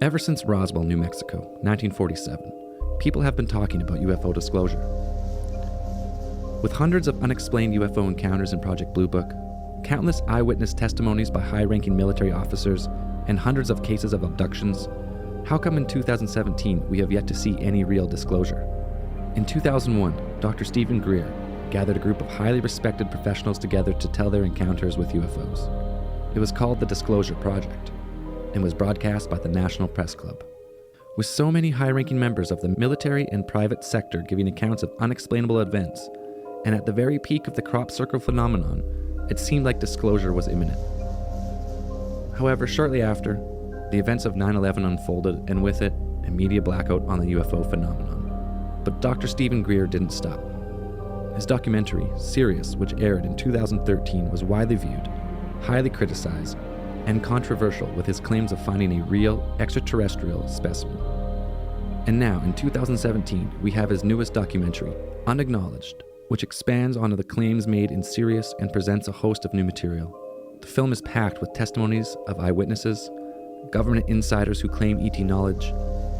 Ever since Roswell, New Mexico, 1947, people have been talking about UFO disclosure. With hundreds of unexplained UFO encounters in Project Blue Book, countless eyewitness testimonies by high-ranking military officers, and hundreds of cases of abductions, how come in 2017 we have yet to see any real disclosure? In 2001, Dr. Stephen Greer gathered a group of highly respected professionals together to tell their encounters with UFOs. It was called the Disclosure Project and was broadcast by the National Press Club. With so many high-ranking members of the military and private sector giving accounts of unexplainable events, and at the very peak of the crop circle phenomenon, it seemed like disclosure was imminent. However, shortly after, the events of 9/11 unfolded, and with it, a media blackout on the UFO phenomenon. But Dr. Stephen Greer didn't stop. His documentary, Sirius, which aired in 2013, was widely viewed, highly criticized, and controversial with his claims of finding a real extraterrestrial specimen. And now, in 2017, we have his newest documentary, Unacknowledged, which expands onto the claims made in Sirius and presents a host of new material. The film is packed with testimonies of eyewitnesses, government insiders who claim ET knowledge,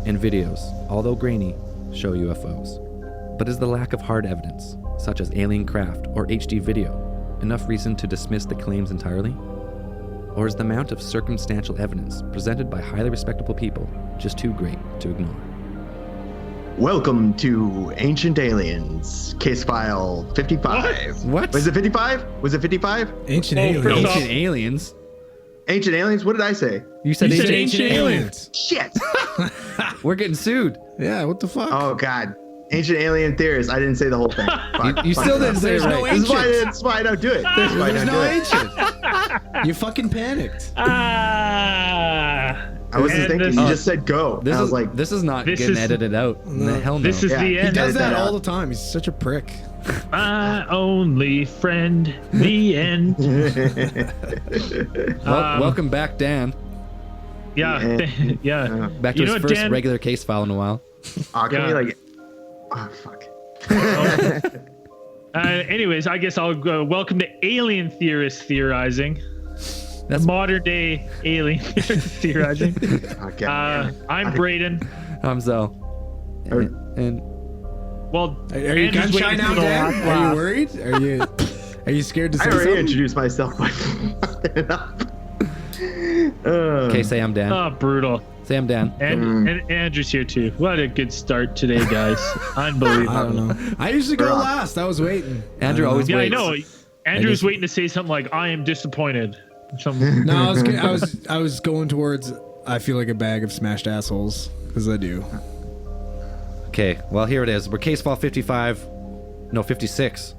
and videos, although grainy, show UFOs. But is the lack of hard evidence, such as alien craft or HD video, enough reason to dismiss the claims entirely? Or is the amount of circumstantial evidence presented by highly respectable people just too great to ignore? Welcome to Ancient Aliens, case file 55. What? Was it 55? Was it 55? Ancient aliens. Ancient aliens? Ancient Aliens? What did I say? You said You said ancient ancient aliens. Shit! We're getting sued. Yeah, what the fuck? Oh, God. Ancient Alien Theorists. I didn't say the whole thing. Fuck, You fuck still it didn't up. say it There's no right. This is why, ancient. that's why I don't do it. That's why I There's don't no do it. ancient. You fucking panicked. I wasn't thinking. this- You just said go. And This I was is like, this is not This getting is- edited out. No. Hell no. This is Yeah, the he end. He does Edit that that all out. the time. He's such a prick. My only friend. The end. Welcome back, Dan. Yeah. Yeah. Back to You know his what, first Dan? regular case file in a while. oh, can we Yeah. like, oh, fuck. Anyways, I guess I'll go. Welcome to Alien Theorists Theorizing. That's Modern day alien theorists theorizing. Okay. I'm Braden. Hamzel. And Well, Are you Andrew's gun shy waiting now, for the Dan? last Are laugh. you worried? Are you scared to say I already something? introduced myself by fucking it up. okay, say I'm Dan. Oh, brutal. Say I'm Dan. And Andrew's here too. What a good start today, guys. Unbelievable. I don't know. I usually go last. I was waiting. Andrew always Yeah, waits. I know. Andrew's waiting to say something like, I am disappointed. Or something. No, I was going towards. I feel like a bag of smashed assholes because I do. Okay, well here it is. We're case file 55. No, 56.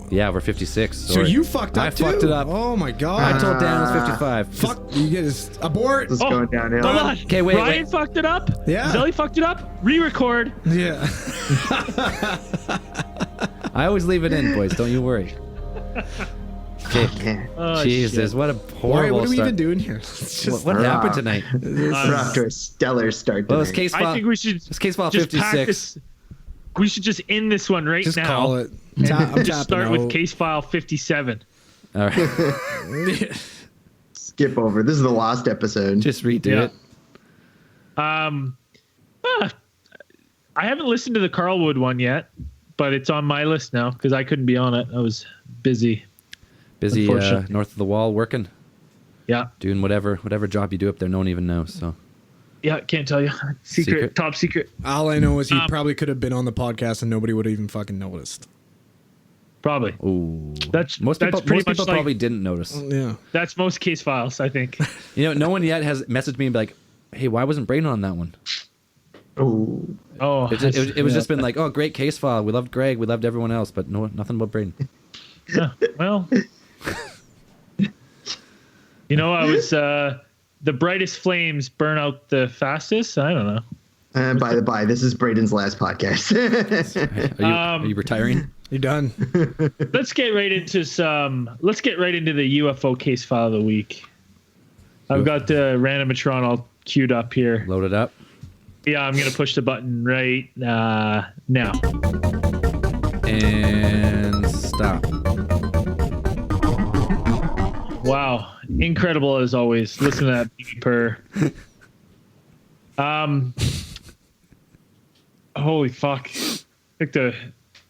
Yeah, we're 56. So Sorry. you fucked up I too? fucked it up. Oh my I god. told Dan it was 55. Fuck. You get his abort. This is going downhill. Hold on. Okay, wait, Ryan wait. fucked it up. Yeah. Zelly fucked it up. Re-record. Yeah. I always leave it in, boys. Don't you worry. Okay. Yeah. Oh, Jesus, shit. what a Why, horrible what are we start. even doing here? It's just, What happened tonight? We're off to a stellar start Well, it's today. case I file. think we should It's case file just 56. practice. We should just end this one right just now. call it. And I'm just tapping start out. with case file 57. All right. Skip over. This is the last episode. Just redo Yeah. it. I haven't listened to the Carlwood one yet, but it's on my list now because I couldn't be on it. I was busy. Busy Unfortunately. north of the wall working, Yeah. doing whatever job you do up there. No one even knows. So Yeah, can't tell you. Secret. Top secret. All I know is he Um, probably could have been on the podcast and nobody would have even fucking noticed. Probably. ooh. That's Most that's people. pretty Most much people like, probably didn't notice. Yeah. That's most case files, I think. You know, no one yet has messaged me and be like, "Hey, why wasn't Braden on that one?" Oh, Oh, It was just been like, "Oh, great case file. We loved Greg. We loved everyone else, but no, nothing about Braden." yeah, well. You know, I was the brightest flames burn out the fastest. I don't know. and by the by, this is Braden's last podcast. Are you retiring? You're done. Let's get right into the UFO case file of the week. I've got the Randomatron all queued up here. Load it up. Yeah, I'm gonna push the button right now. And stop. Wow, incredible as always. Listen to that baby purr. Holy fuck. I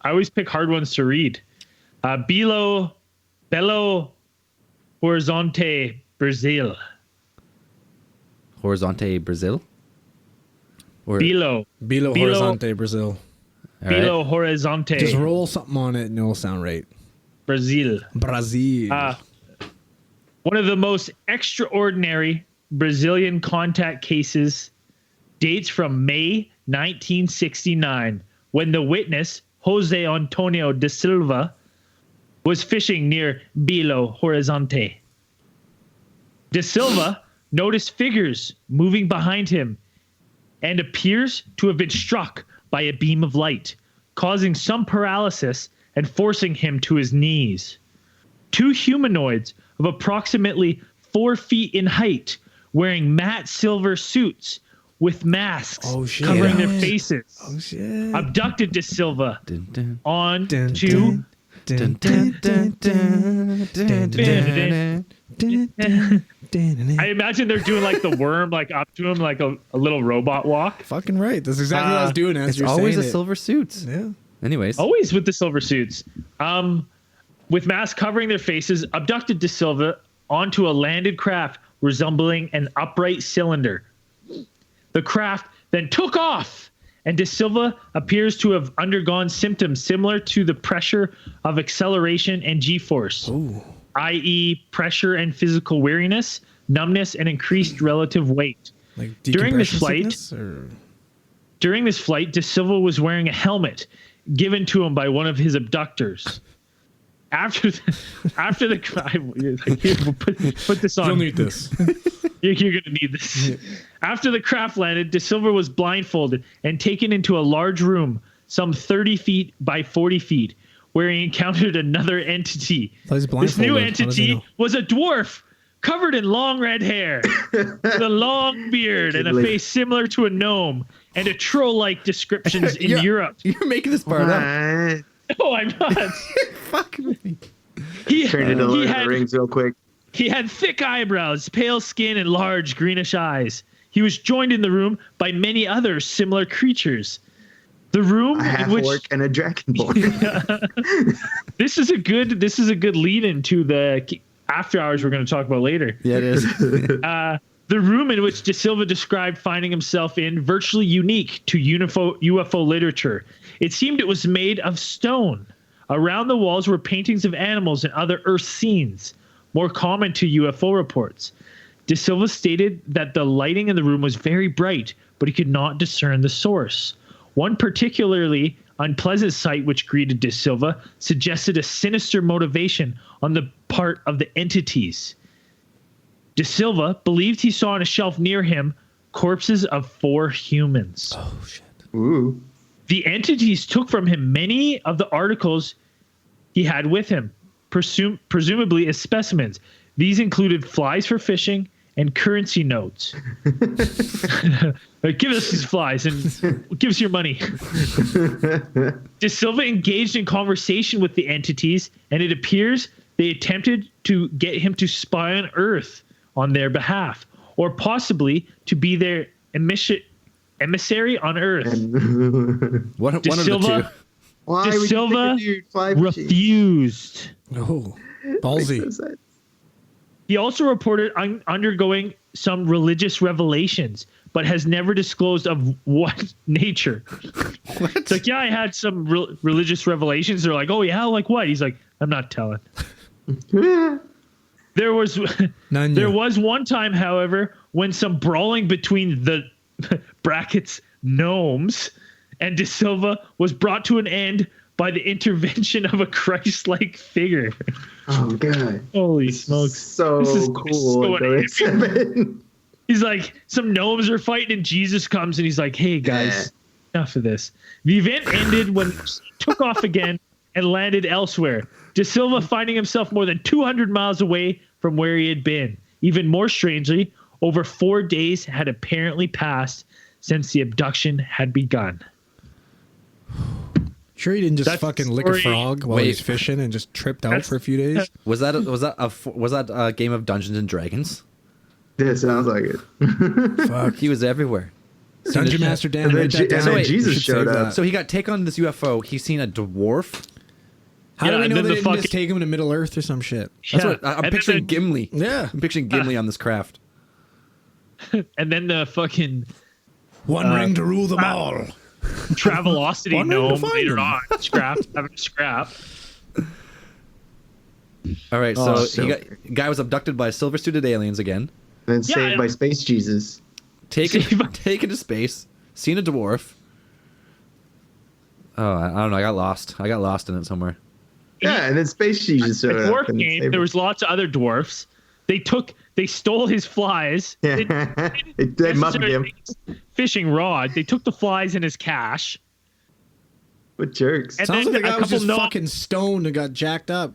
always pick hard ones to read. Belo Horizonte, Brazil. Horizonte, Brazil? Or, Belo Horizonte, Brazil. all right. Belo Horizonte, Just roll something on it and it'll sound right. Brazil. Brazil. One of the most extraordinary Brazilian contact cases dates from May 1969, when the witness, Jose Antonio da Silva, was fishing near Belo Horizonte. Da Silva noticed figures moving behind him and appears to have been struck by a beam of light, causing some paralysis and forcing him to his knees. Two humanoids of approximately 4 feet in height, wearing matte silver suits with masks covering their faces, abducted Da Silva Dun, dun, on Dun, to dun, dun, dun, dun, dun, dun, dun, dun. I imagine they're doing like the worm, like up to him, like a little robot walk. Fucking right. That's exactly what I was doing as It's you're always saying a it. silver suits. Yeah. Anyways. Always with the silver suits. With masks covering their faces, abducted Da Silva onto a landed craft resembling an upright cylinder. The craft then took off, and Da Silva appears to have undergone symptoms similar to the pressure of acceleration and G-force, i.e. pressure and physical weariness, numbness, and increased relative weight. Like During this decompression flight- sickness, or- During this flight, Da Silva was wearing a helmet given to him by one of his abductors. After the crime, put this on. You'll need this. You're going to need this. After the craft landed, Da Silva was blindfolded and taken into a large room, some 30 feet by 40 feet, where he encountered another entity. So he's This new blindfolded. How does he entity know? was a dwarf covered in long red hair, with a long beard and a face similar to a gnome, and a troll-like descriptions in Europe. You're making this part up. No, I'm not. Fuck me. He, Turned into Lord he of the had Rings real quick. He had thick eyebrows, pale skin, and large greenish eyes. He was joined in the room by many other similar creatures. The room A in half which orc and a dragonborn. this is a good lead into the after hours we're going to talk about later. Yeah, it is. The room in which Da Silva described finding himself in virtually unique to UFO literature. It seemed it was made of stone. Around the walls were paintings of animals and other Earth scenes, more common to UFO reports. Da Silva stated that the lighting in the room was very bright, but he could not discern the source. One particularly unpleasant sight which greeted Da Silva suggested a sinister motivation on the part of the entities. Da Silva believed he saw on a shelf near him corpses of 4 humans. Oh, shit. Ooh. The entities took from him many of the articles he had with him, presumably as specimens. These included flies for fishing and currency notes. Like, give us these flies and give us your money. Da Silva engaged in conversation with the entities, and it appears they attempted to get him to spy on Earth on their behalf, or possibly to be their emissary on Earth. One of the Silva- two. Why Da would you Silva pick a dude fly fishing? refused. Oh, Makes ballsy. no sense. He also reported undergoing some religious revelations, but has never disclosed of what nature. What? It's like, yeah, I had some religious revelations. They're like, oh yeah, like what? He's like, I'm not telling. There was None there yet. was one time, however, when some brawling between the brackets gnomes and Da Silva was brought to an end by the intervention of a Christ-like figure. Oh god. Holy smokes! So This is cool. so Going 7. He's like, some gnomes are fighting, and Jesus comes, and he's like, hey guys, enough of this. The event ended when he took off again and landed elsewhere. Da Silva finding himself more than 200 miles away from where he had been. Even more strangely, over 4 days had apparently passed since the abduction had begun. Sure, he didn't just That's fucking the lick a story. frog while Wait. he's fishing and just tripped out That's- for a few days. Was that a game of Dungeons and Dragons? Yeah, sounds like it. Fuck. He was everywhere. Dungeon Master Dan. And then, write that down. and then wait, Jesus We should showed save up. that. So he got taken on this UFO. He's seen a dwarf. How do Yeah, we and know then they the didn't fucking- just take him to Middle Earth or some shit? That's Yeah. what I'm And then picturing. the- Gimli. Yeah. I'm picturing Gimli on this craft. And then the fucking One ring to rule them all. Travelocity One ring to gnome find later him. on. Scrap, having a scrap. All right, so, Oh, so guy was abducted by silver-suited aliens again. And then Yeah, saved by Space Jesus. Taken Saved by- taken to space. Seen a dwarf. Oh, I don't know. I got lost. I got lost in it somewhere. Yeah, and then Space Jesus The showed up. dwarf and game, saved there him. was lots of other dwarfs. They stole his flies. Yeah. They mugged him. Fishing rod. They took the flies in his cash. What jerks. And Sounds then like the a guy was couple just gnomes- fucking stoned and got jacked up.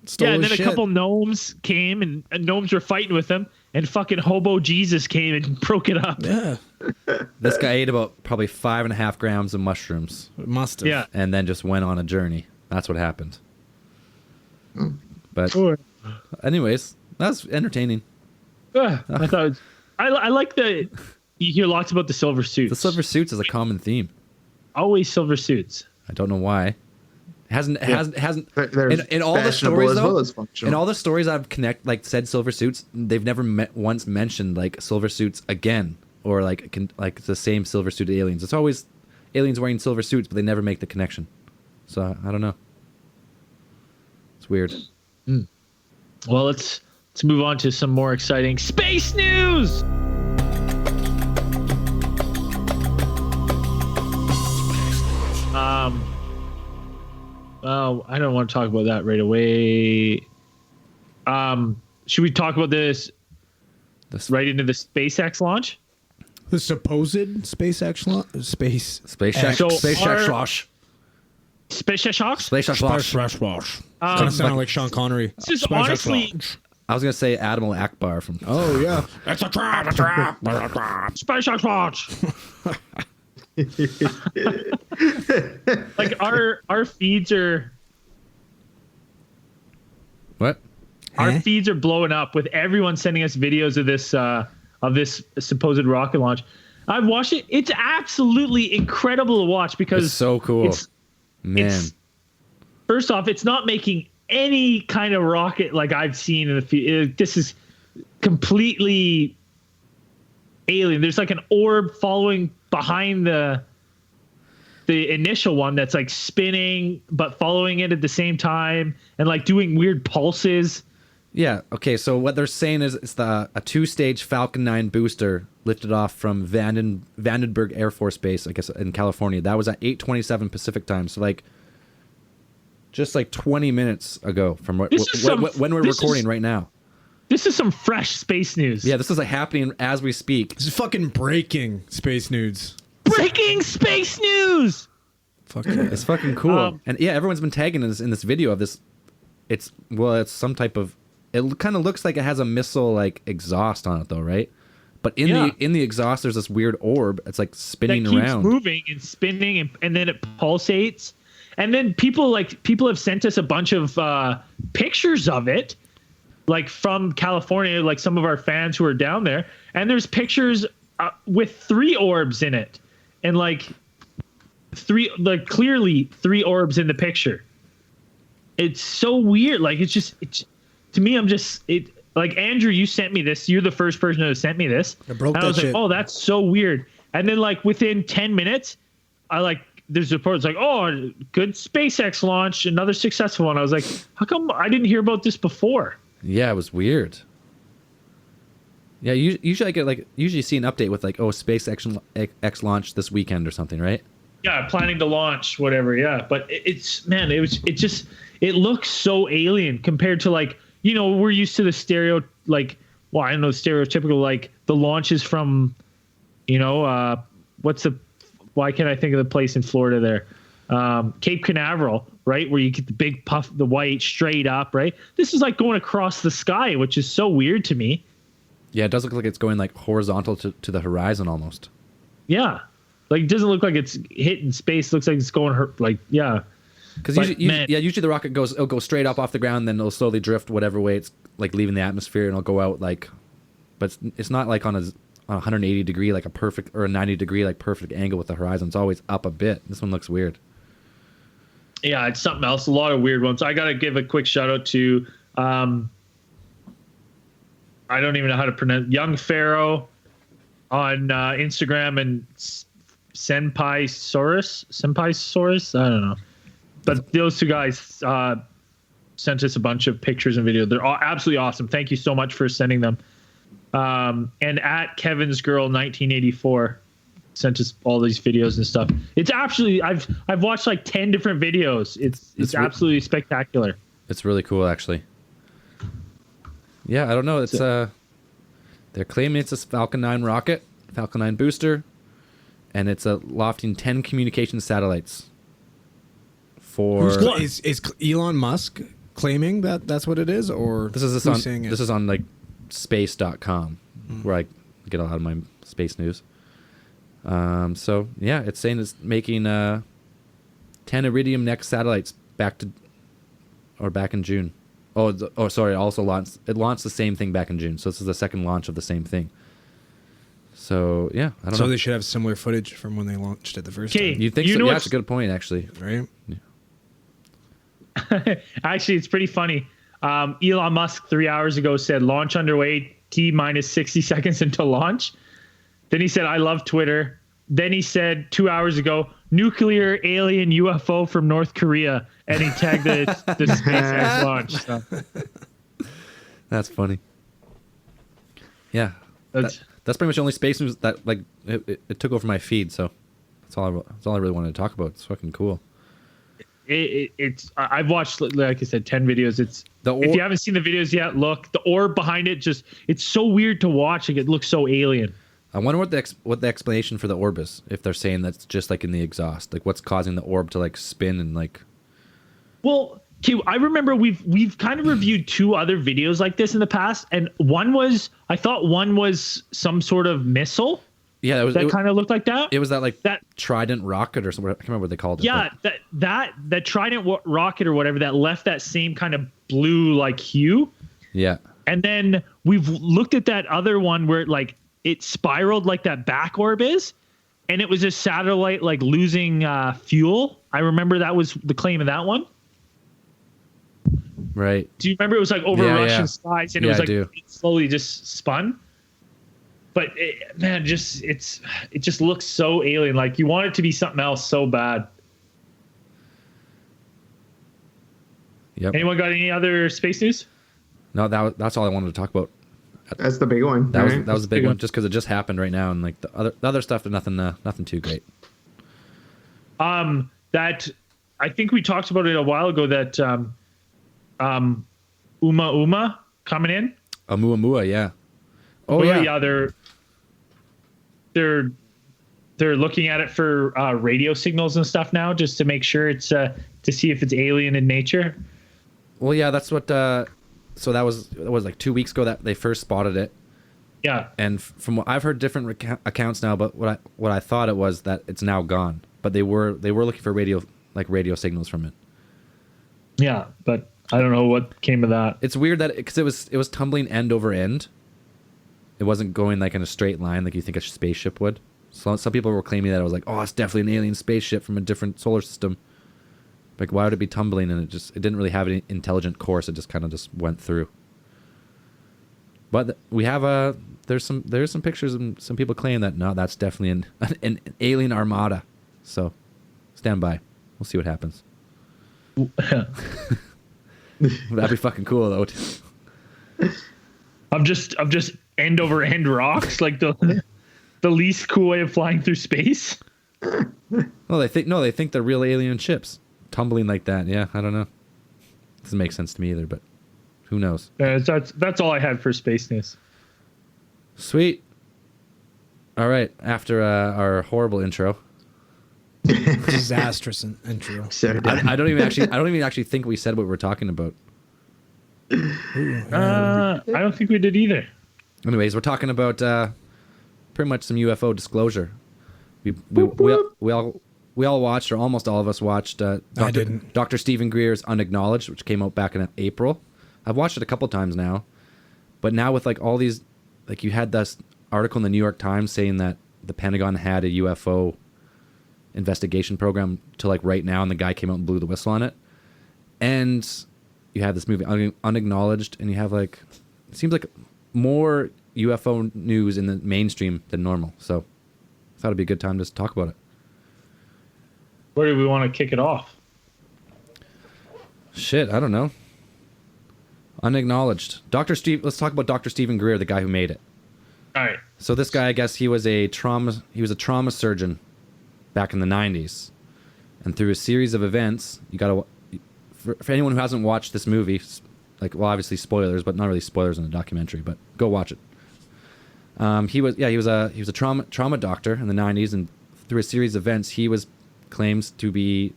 Stole Yeah, and his then shit. a couple gnomes came and gnomes were fighting with him, and fucking hobo Jesus came and broke it up. Yeah, This guy ate about probably 5.5 grams of mushrooms it must have. Yeah. and then just went on a journey. That's what happened. But anyways, that's entertaining. I thought I like the you hear lots about the silver suits. The silver suits is a common theme. Always silver suits. I don't know why. Hasn't They're in all the fashionable stories as though. well as functional. In all the stories I've said silver suits, they've never once mentioned like silver suits again or like the same silver suited aliens. It's always aliens wearing silver suits, but they never make the connection. So I don't know. It's weird. Well, let's move on to some more exciting space news. Oh, I don't want to talk about that right away. Should we talk about this This right into the SpaceX launch? The supposed SpaceX space. Space Shack. So Space Shack our- slosh. SpaceX? Space Shack slosh. Kind of sounded like Sean Connery. This is honestly I was gonna say Admiral Akbar from. Oh yeah. It's a trap. It's a trap. SpaceX launch. Like our feeds are What? our feeds are blowing up with everyone sending us videos of this supposed rocket launch. I've watched it. It's absolutely incredible to watch because It's so cool. Man. First off, it's not making any kind of rocket like I've seen in the field. This is completely alien. There's like an orb following behind the initial one that's like spinning but following it at the same time and like doing weird pulses. Yeah. Okay. So what they're saying is it's a 2-stage Falcon 9 booster lifted off from Vandenberg Air Force Base, I guess, in California. That was at 8:27 Pacific time. So like, just like 20 minutes ago from when we're this recording is- right now. This is some fresh space news. Yeah, this is like happening as we speak. This is fucking breaking space nudes. Breaking space news. Fuck yeah. It's fucking cool. Um, And yeah, everyone's been tagging us in this video of this. It's some type of. It kind of looks like it has a missile like exhaust on it though, right? But in the exhaust, there's this weird orb. It's like That spinning keeps around. moving and spinning and then it pulsates. And then people have sent us a bunch of pictures of it, like from California, like some of our fans who are down there. And there's pictures with 3 orbs in it, and like clearly 3 orbs in the picture. It's so weird. Like it's to me, like Andrew, you sent me this. You're the first person who sent me this. I broke and that I was shit. like, oh, that's so weird. And then like within 10 minutes, there's reports like, oh, good SpaceX launch, another successful one. I was like, how come I didn't hear about this before? Yeah, it was weird. Yeah, usually I get usually see an update with like, oh, SpaceX X launch this weekend or something, right? Yeah, planning to launch, whatever. Yeah, but it looks so alien compared to like, we're used to the stereotypical like the launches from, why can't I think of the place in Florida there? Cape Canaveral, right? Where you get the big puff, the white straight up, right? This is like going across the sky, which is so weird to me. Yeah, it does look like it's going like horizontal to the horizon almost. Yeah. Like it doesn't look like it's hitting space. It looks like it's going yeah. Because But, man- usually the rocket it'll go straight up off the ground, then it'll slowly drift whatever way it's like leaving the atmosphere, and it'll go out like, but it's not like on a 180 degree, like a perfect, or a 90 degree, like perfect angle with the horizon. It's always up a bit. This one looks weird. Yeah, it's something else. A lot of weird ones. I got to give a quick shout out to, I don't even know how to pronounce, Young Pharaoh on Instagram, and Senpai Saurus. I don't know. But those two guys sent us a bunch of pictures and videos. They're all absolutely awesome. Thank you so much for sending them. And at Kevin's Girl 1984 sent us all these videos and stuff. It's absolutely, I've watched like 10 different videos. It's absolutely spectacular. It's really cool, actually. Yeah, I don't know. It's they're claiming it's a Falcon 9 rocket, Falcon 9 booster, and it's a lofting 10 communication satellites. For Is Elon Musk claiming that that's what it is, or this is on like space.com, where I get a lot of my space news. So yeah, it's saying it's making 10 Iridium Next satellites back in June. Sorry. Also launched the same thing back in June. So this is the second launch of the same thing. So yeah, I don't know. So they should have similar footage from when they launched it the first time. You think so? Yeah, that's a good point, actually. Right? Yeah. Actually, it's pretty funny. Elon Musk 3 hours ago said launch underway, T minus 60 seconds until launch. Then he said, I love Twitter. Then he said 2 hours ago, nuclear alien UFO from North Korea. And he tagged the SpaceX launch. So. That's funny. Yeah. That's pretty much the only space news that like it took over my feed. So that's all I really wanted to talk about. It's fucking cool. I've watched, like I said, 10 videos. If you haven't seen the videos yet, look. The orb behind it, it's so weird to watch. Like, it looks so alien. I wonder what the explanation for the orb is. If they're saying that's just like in the exhaust, like what's causing the orb to like spin and like. Well, okay, I remember we've kind of reviewed 2 other videos like this in the past, and I thought one was some sort of missile. Yeah, that kind of looked like that. It was that Trident rocket or something. I can't remember what they called it. Yeah, that Trident rocket or whatever that left that same kind of blue like hue. Yeah. And then we've looked at that other one where it spiraled like that back orb is, and it was a satellite like losing fuel. I remember that was the claim of that one. Right. Do you remember it was like over Russian skies, and it was like it slowly just spun? But it just looks so alien. Like you want it to be something else so bad. Yep. Anyone got any other space news? No, that's all I wanted to talk about. That's the big one. That was the big one, just because it just happened right now, and like the other stuff, nothing too great. That I think we talked about it a while ago. That Uma coming in. Oumuamua, yeah. Oh yeah. They're looking at it for radio signals and stuff now, just to make sure it's to see if it's alien in nature. Well, yeah, that's what. So that was like 2 weeks ago that they first spotted it. Yeah. And from what I've heard, different accounts now, but what I thought it was that it's now gone. But they were looking for radio signals from it. Yeah, but I don't know what came of that. It's weird that because it was tumbling end over end. It wasn't going like in a straight line like you think a spaceship would. So some people were claiming that it was like, oh, it's definitely an alien spaceship from a different solar system. Like, why would it be tumbling? And it didn't really have an intelligent course. It just kind of just went through. But we have there's some pictures and some people claim that no, that's definitely an alien armada. So stand by. We'll see what happens. That'd be fucking cool though. I'm just end over end rocks, like the least cool way of flying through space. Well, they think they're real alien ships tumbling like that. Yeah, I don't know. Doesn't make sense to me either, but who knows? That's all I had for space news. Sweet. All right, after our horrible intro, disastrous intro. So I don't even actually think we said what we were talking about. I don't think we did either. Anyways, we're talking about pretty much some UFO disclosure. We all watched, or almost all of us watched. I didn't. Dr. Stephen Greer's Unacknowledged, which came out back in April. I've watched it a couple times now, but now with like all these, like you had article in the New York Times saying that the Pentagon had a UFO investigation program to like right now, and the guy came out and blew the whistle on it. And you have this movie Unacknowledged, and you have like, it seems like more UFO news in the mainstream than normal. So I thought it'd be a good time to talk about it. Where do we want to kick it off? Shit, I don't know. Unacknowledged. Let's talk about Dr. Stephen Greer, the guy who made it. All right. So this guy, I guess he was a trauma surgeon back in the 90s. And through a series of events, you got to, for anyone who hasn't watched this movie, like, well, obviously spoilers, but not really spoilers in the documentary, but go watch it. He was a trauma doctor in the 90s, and through a series of events, he was claims to be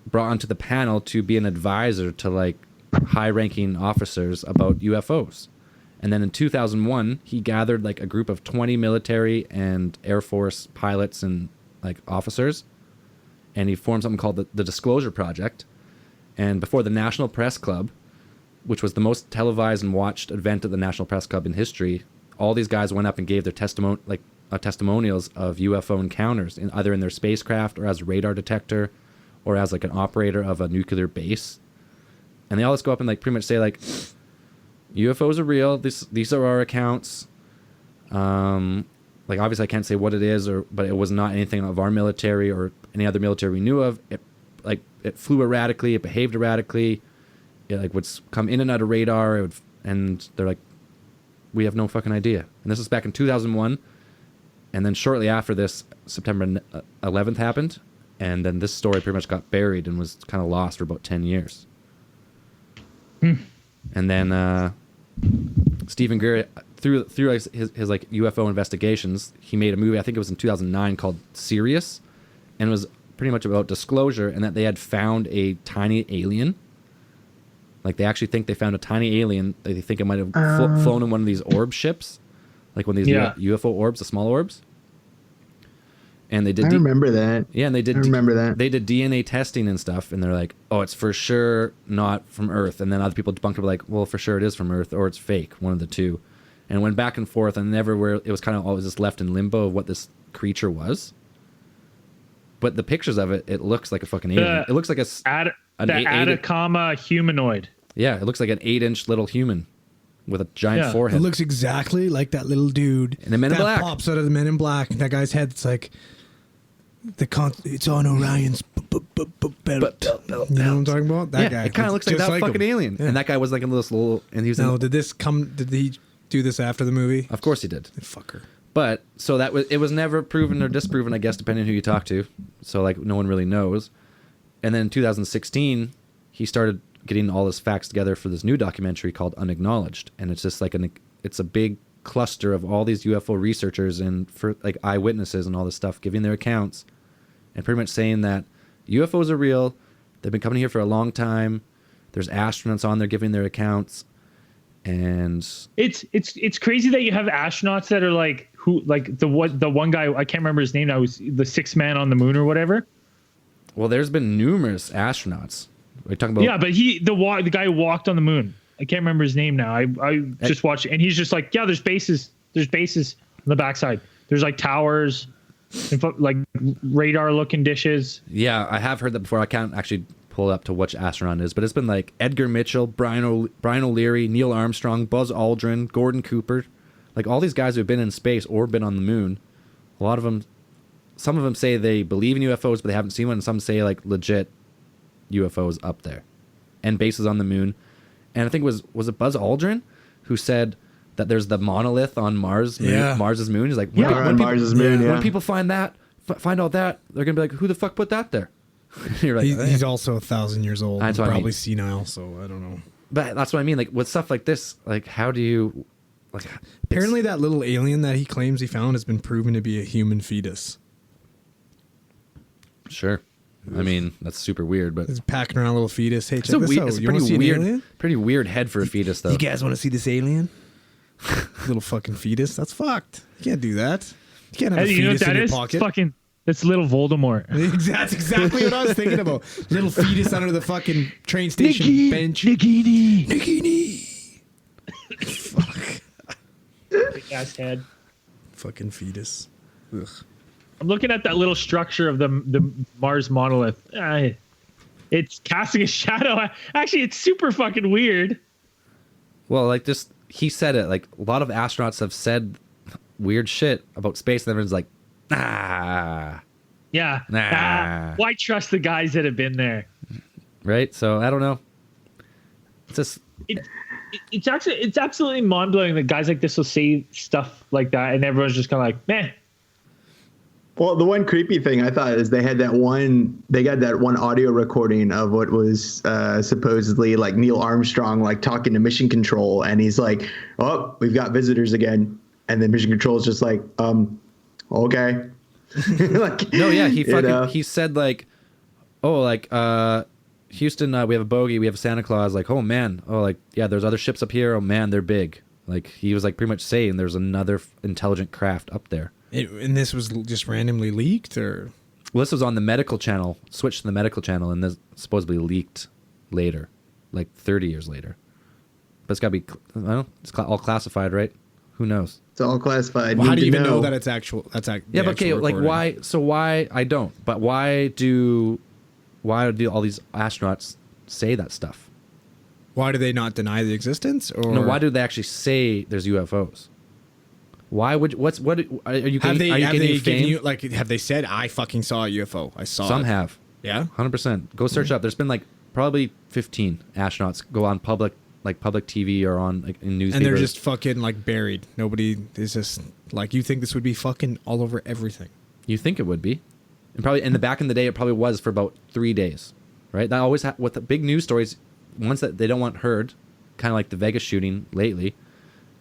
brought onto the panel to be an advisor to like high-ranking officers about UFOs. And then in 2001, he gathered like a group of 20 military and Air Force pilots and like officers, and he formed something called the Disclosure Project. And before the National Press Club, which was the most televised and watched event at the National Press Club in history, all these guys went up and gave their testimonials of UFO encounters, either in their spacecraft or as a radar detector or as like an operator of a nuclear base. And they all just go up and like pretty much say like, UFOs are real. These are our accounts. Like obviously I can't say what it is, but it was not anything of our military or any other military we knew of. It flew erratically. It behaved erratically. It like would come in and out of radar. And they're like, we have no fucking idea. And this was back in 2001. And then shortly after this, September 11th happened. And then this story pretty much got buried and was kind of lost for about 10 years. And then Stephen Greer, through his like UFO investigations, he made a movie, I think it was in 2009, called Sirius. And it was pretty much about disclosure and that they had found a tiny alien. Like they actually think they found a tiny alien. They think it might have flown in one of these orb ships. Like one of these UFO orbs, the small orbs. And they did. I remember that. Yeah, and they did. I remember that. They did DNA testing and stuff, and they're like, "Oh, it's for sure not from Earth." And then other people debunked it, like, "Well, for sure it is from Earth, or it's fake, one of the two." And it went back and forth, and it was kind of always just left in limbo of what this creature was. But the pictures of it, it looks like a fucking alien. It looks like an Atacama humanoid. Yeah, it looks like an 8-inch little human with a giant forehead. It looks exactly like that little dude in the Men in Black. Pops out of the Men in Black. That guy's head, it's like it's on Orion's belt. You know what I'm talking about? That guy. It kind of looks like that fucking alien. Yeah. And that guy was like in this little. And he was. Did he do this after the movie? Of course he did. Fucker. But so it was never proven or disproven, I guess, depending on who you talk to. So like no one really knows. And then in 2016, he started getting all his facts together for this new documentary called Unacknowledged, and it's just like it's a big cluster of all these UFO researchers and for like eyewitnesses and all this stuff giving their accounts and pretty much saying that UFOs are real. They've been coming here for a long time. There's astronauts on there giving their accounts, and it's crazy that you have astronauts that are like the one guy, I can't remember his name now, was the sixth man on the moon or whatever. Well, there's been numerous astronauts. We're talking about, yeah, but the guy who walked on the moon. I can't remember his name now. I just watched it, and he's just like, yeah, there's bases on the backside. There's like towers, and like radar looking dishes. Yeah, I have heard that before. I can't actually pull up to which astronaut it is, but it's been like Edgar Mitchell, Brian O'Leary, Neil Armstrong, Buzz Aldrin, Gordon Cooper, like all these guys who have been in space or been on the moon. A lot of them, some of them say they believe in UFOs, but they haven't seen one. And some say like legit UFOs up there and bases on the moon. And I think was it Buzz Aldrin who said that there's the monolith on Mars, Mars's moon. He's like, when people find out that, they're gonna be like, who the fuck put that there? You're like, he's also 1,000 years old. That's probably senile, so I don't know. But that's what I mean. Like with stuff like this, like how do you like? Apparently, that little alien that he claims he found has been proven to be a human fetus. Sure. I mean, that's super weird, but he's packing around a little fetus. Hey, check this out. It's a pretty weird head for a fetus, though. You guys want to see this alien? Little fucking fetus. That's fucked. You can't do that. You can't have a fetus in your pocket. It's fucking. That's little Voldemort. That's exactly what I was thinking about. Little fetus under the fucking train station bench. Nagini. Fuck. ass head. Fucking fetus. Ugh. I'm looking at that little structure of the Mars monolith. It's casting a shadow. Actually, it's super fucking weird. Well, like just he said it. Like a lot of astronauts have said weird shit about space, and everyone's like, nah. Yeah. Nah. Why trust the guys that have been there? Right. So I don't know. It's just It's absolutely mind blowing that guys like this will say stuff like that, and everyone's just kind of like, man. Well, the one creepy thing I thought is they got that one audio recording of what was supposedly like Neil Armstrong like talking to Mission Control, and he's like, "Oh, we've got visitors again," and then Mission Control is just like, okay." Like, no, yeah, he said like, oh, like Houston, we have a bogey, we have Santa Claus, like, oh man, oh like yeah, there's other ships up here, oh man, they're big. Like he was like pretty much saying there's another intelligent craft up there. And this was just randomly leaked, or? Well, this was on the medical channel, switched to the medical channel, and this supposedly leaked later, like 30 years later. But it's got to be, I don't know, it's all classified, right? Who knows? It's all classified. Well, how do you even know that it's actual? Yeah, but okay, like why? So why? I don't. But why do all these astronauts say that stuff? Why do they not deny the existence? Or no, why do they actually say there's UFOs? Why would what are you getting? Are you getting fame? Like, have they said I fucking saw a UFO? I saw. Some it. have. Yeah, 100%. Go search up. There's been like probably 15 astronauts go on public TV or on like in newspapers, and they're just fucking like buried. Nobody is just like, you think this would be fucking all over everything. You think it would be, and probably in the back in the day it probably was for about 3 days, right? That always with the big news stories, ones that they don't want heard, kind of like the Vegas shooting lately.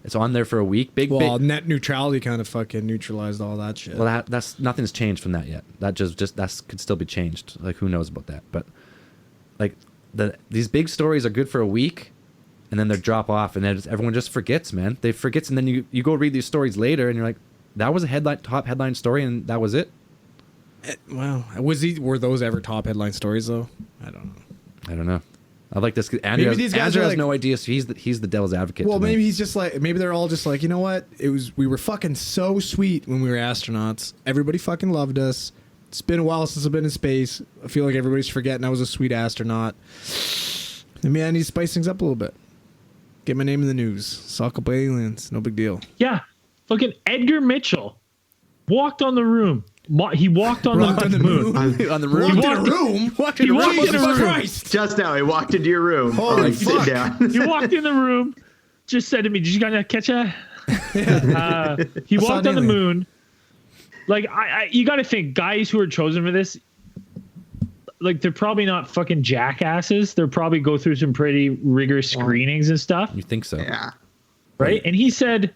It's on there for a week. Well, net neutrality kind of fucking neutralized all that shit. Well, that's nothing's changed from that yet. That just that could still be changed. Like who knows about that? But like these big stories are good for a week, and then they drop off, and then everyone just forgets, man. They forgets, and then you go read these stories later, and you're like, that was a top headline story, and that was it. Well, were those ever top headline stories though? I don't know. I like this. Andrew has no idea. So he's the devil's advocate. Well, maybe he's just like, maybe they're all just like, you know what? We were fucking so sweet when we were astronauts. Everybody fucking loved us. It's been a while since I've been in space. I feel like everybody's forgetting I was a sweet astronaut. Maybe I need to spice things up a little bit. Get my name in the news. Saw a couple aliens. No big deal. Yeah. Fucking Edgar Mitchell walked on the room. He walked on the moon. On the room? Walked in a room? Walked in a room? Jesus Christ. Just now, he walked into your room. Holy fuck. Sit down. He walked in the room, just said to me, "Did you guys catch that?" He walked on the moon. Like, you got to think, guys who are chosen for this, like, they're probably not fucking jackasses. They'll probably go through some pretty rigorous screenings and stuff. You think so? Yeah. Right? And he says,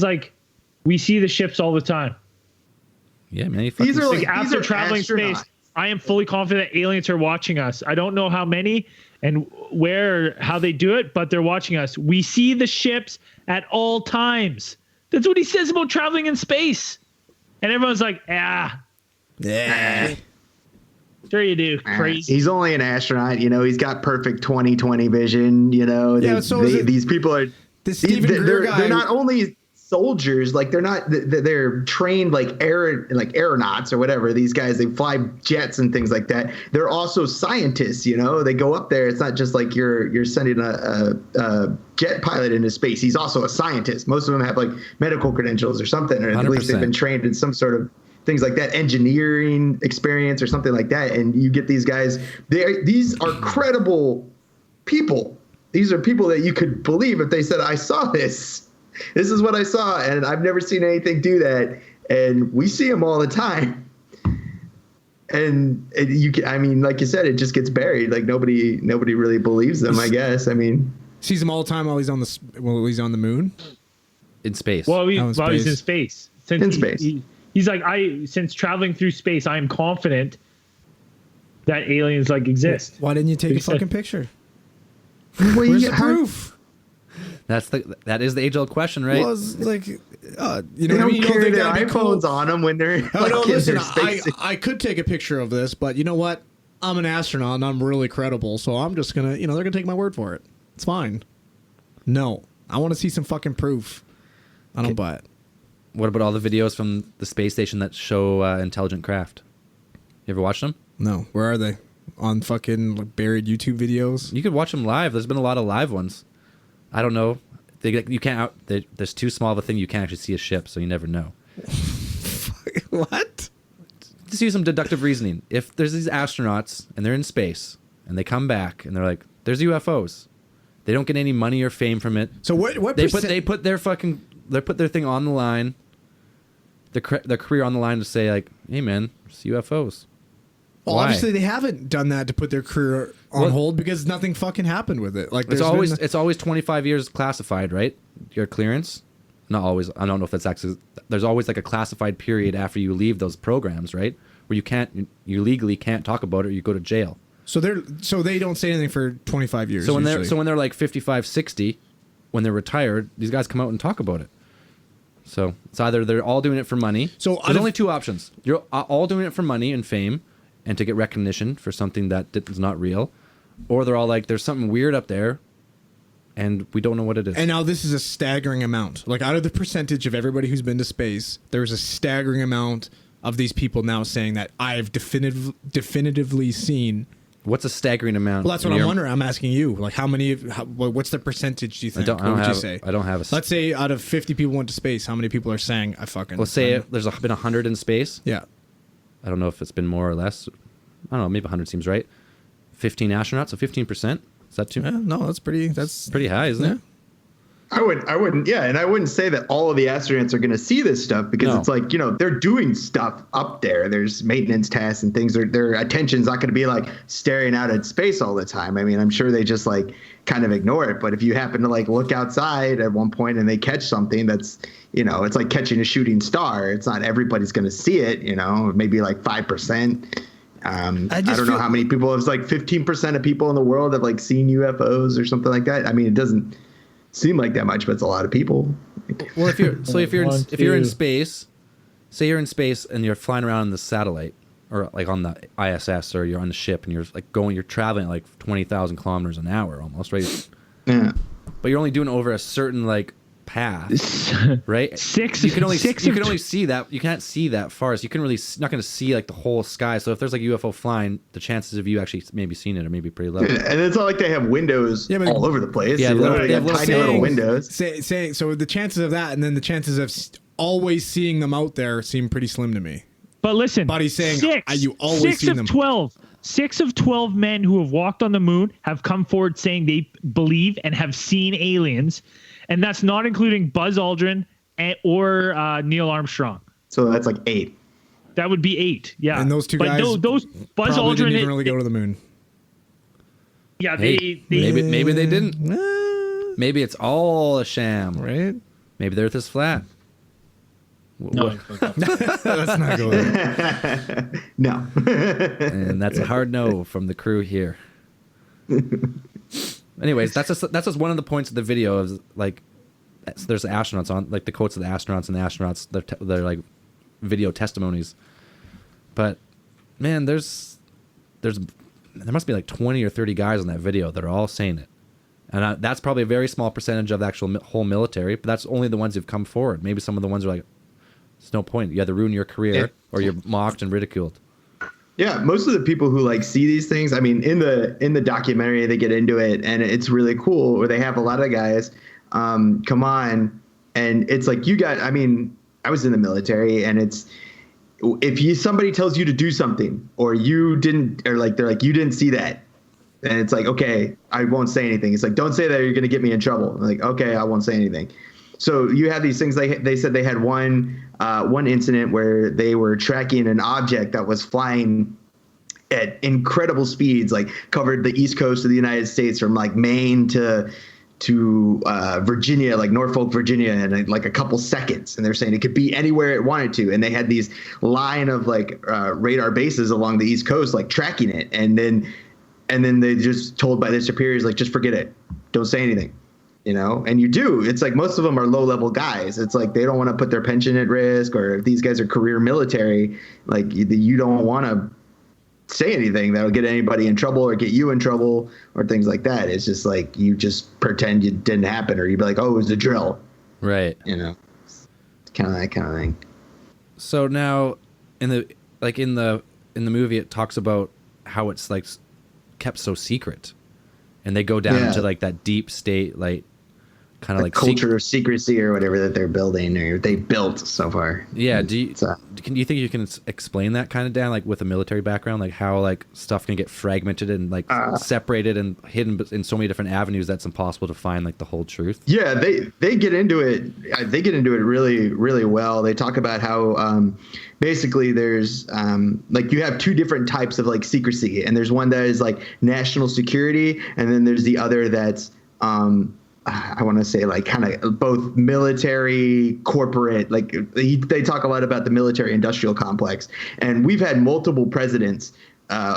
like, we see the ships all the time. Yeah, man. These are like after traveling space, I am fully confident aliens are watching us. I don't know how many and where or how they do it, but they're watching us. We see the ships at all times. That's what he says about traveling in space. And everyone's like, yeah. Sure you do. Crazy. He's only an astronaut. You know, he's got perfect 20/20 vision. You know, these people are. They're not only soldiers, like they're trained like aeronauts or whatever. These guys, they fly jets and things like that. They're also scientists, you know. They go up there. It's not just like you're sending a jet pilot into space. He's also a scientist. Most of them have like medical credentials or something, or at 100%. Least they've been trained in some sort of things like that, engineering experience or something like that. And you get these guys. These are credible people. These are people that you could believe if they said, "I saw this. This is what I saw, and I've never seen anything do that." And we see them all the time. And I mean, like you said, it just gets buried. Like nobody really believes them. I guess. I mean, sees them all the time while he's on the moon, in space. Well, he's in space. He's like, since traveling through space, I am confident that aliens like exist. Why didn't you take a fucking picture? Where's the proof? That is the age-old question, right? Well, it's like, you know, they don't carry their iPhones on them when they're. Oh, no, listen, I could take a picture of this, but you know what? I'm an astronaut and I'm really credible, so I'm just gonna, they're gonna take my word for it. It's fine. No, I want to see some fucking proof. I don't buy it. What about all the videos from the space station that show intelligent craft? You ever watched them? No. Where are they? On fucking buried YouTube videos? You could watch them live. There's been a lot of live ones. I don't know. You can't there's too small of a thing. You can't actually see a ship, so you never know. What? Just use some deductive reasoning. If there's these astronauts and they're in space and they come back and they're like, there's UFOs. They don't get any money or fame from it. So what they put their thing on the line. Their career on the line to say like, hey man, it's UFOs. Well, obviously they haven't done that to put their career on hold because nothing fucking happened with it. Like it's always 25 years classified, right? Your clearance. Not always. I don't know if that's actually. There's always like a classified period after you leave those programs, right? Where you legally can't talk about it, or you go to jail. So they don't say anything for 25 years. So when they're like 55, 60, when they're retired, these guys come out and talk about it. So it's either they're all doing it for money. So there's only two options. You're all doing it for money and fame, and to get recognition for something that is not real, or they're all like, there's something weird up there, and we don't know what it is. And now this is a staggering amount. Like out of the percentage of everybody who's been to space, there's a staggering amount of these people now saying that I've definitively seen. What's a staggering amount? Well, that's what I'm wondering. I'm asking you. Like, what's the percentage do you think? What would you say? I don't have a... Let's say out of 50 people went to space, how many people are saying, I fucking... Let's say there's been 100 in space. Yeah. I don't know if it's been more or less. I don't know. Maybe 100 seems right. 15 astronauts, so 15%. Is that too? Yeah, no, that's pretty high, isn't it? I wouldn't, yeah, and I wouldn't say that all of the astronauts are going to see this stuff because it's like, they're doing stuff up there. There's maintenance tasks and things. Their attention's not going to be like staring out at space all the time. I mean, I'm sure they just like kind of ignore it. But if you happen to like look outside at one point and they catch something that's, it's like catching a shooting star. It's not everybody's going to see it, maybe like 5%. I don't know how many people. It's like 15% of people in the world have like seen UFOs or something like that. I mean, it doesn't seem like that much, but it's a lot of people. Well, if you're in space, say you're in space and you're flying around in the satellite or like on the ISS or you're on the ship and you're traveling at like 20,000 kilometers an hour almost, right? Yeah. But you're only doing over a certain like path, right? You can only see that. You can't see that far, so you can really not going to see like the whole sky. So if there's like a UFO flying, the chances of you actually maybe seeing it are maybe pretty low. And it's not like they have windows all over the place. Yeah, they have tiny little windows. So the chances of that, and then the chances of always seeing them out there seem pretty slim to me. But listen, Buddy's saying you always see them. 6 of 12 men who have walked on the moon have come forward saying they believe and have seen aliens. And that's not including Buzz Aldrin or Neil Armstrong. So that's like 8. That would be 8. Yeah. And those two guys those Buzz Aldrin didn't even really go to the moon. Yeah, maybe they didn't. Maybe it's all a sham. Right? Maybe the Earth is flat. No. Let's not go there. No. And that's a hard no from the crew here. Anyways, that's just one of the points of the video. Is like, there's the astronauts on, like the quotes of the astronauts, and the astronauts, they're like video testimonies. But man, there must be like 20 or 30 guys on that video that are all saying it, and that's probably a very small percentage of the actual whole military. But that's only the ones who've come forward. Maybe some of the ones are like, there's no point. You either ruin your career or you're mocked and ridiculed. Yeah, most of the people who like see these things, I mean, in the documentary, they get into it, and it's really cool. Where they have a lot of guys come on, and it's like I mean, I was in the military, and it's if somebody tells you to do something, or you didn't, or like they're like you didn't see that, and it's like, okay, I won't say anything. It's like, don't say that, or you're gonna get me in trouble. I'm like, okay, I won't say anything. So you have these things. They said they had one incident where they were tracking an object that was flying at incredible speeds, like covered the east coast of the United States from like Maine to Virginia, like Norfolk, Virginia, in like a couple seconds. And they're saying it could be anywhere it wanted to. And they had these line of like radar bases along the east coast, like tracking it. And then they just told by their superiors, like, just forget it. Don't say anything. And you do. It's like most of them are low-level guys. It's like they don't want to put their pension at risk, or if these guys are career military, like you don't want to say anything that'll get anybody in trouble or get you in trouble or things like that. It's just like you just pretend it didn't happen, or you'd be like, oh, it was a drill. Right. kind of that kind of thing. So now, in the movie, it talks about how it's like kept so secret, and they go down to like that deep state, like kind of like culture of secrecy or whatever that they're building or they built so far. Yeah. Do you think you can explain that kind of, Dan, like with a military background, like how like stuff can get fragmented and like separated and hidden in so many different avenues that's impossible to find like the whole truth? Yeah, they get into it. They get into it really, really well. They talk about how basically there's like you have two different types of like secrecy, and there's one that is like national security, and then there's the other that's I want to say like kind of both military, corporate, like they talk a lot about the military industrial complex. And we've had multiple presidents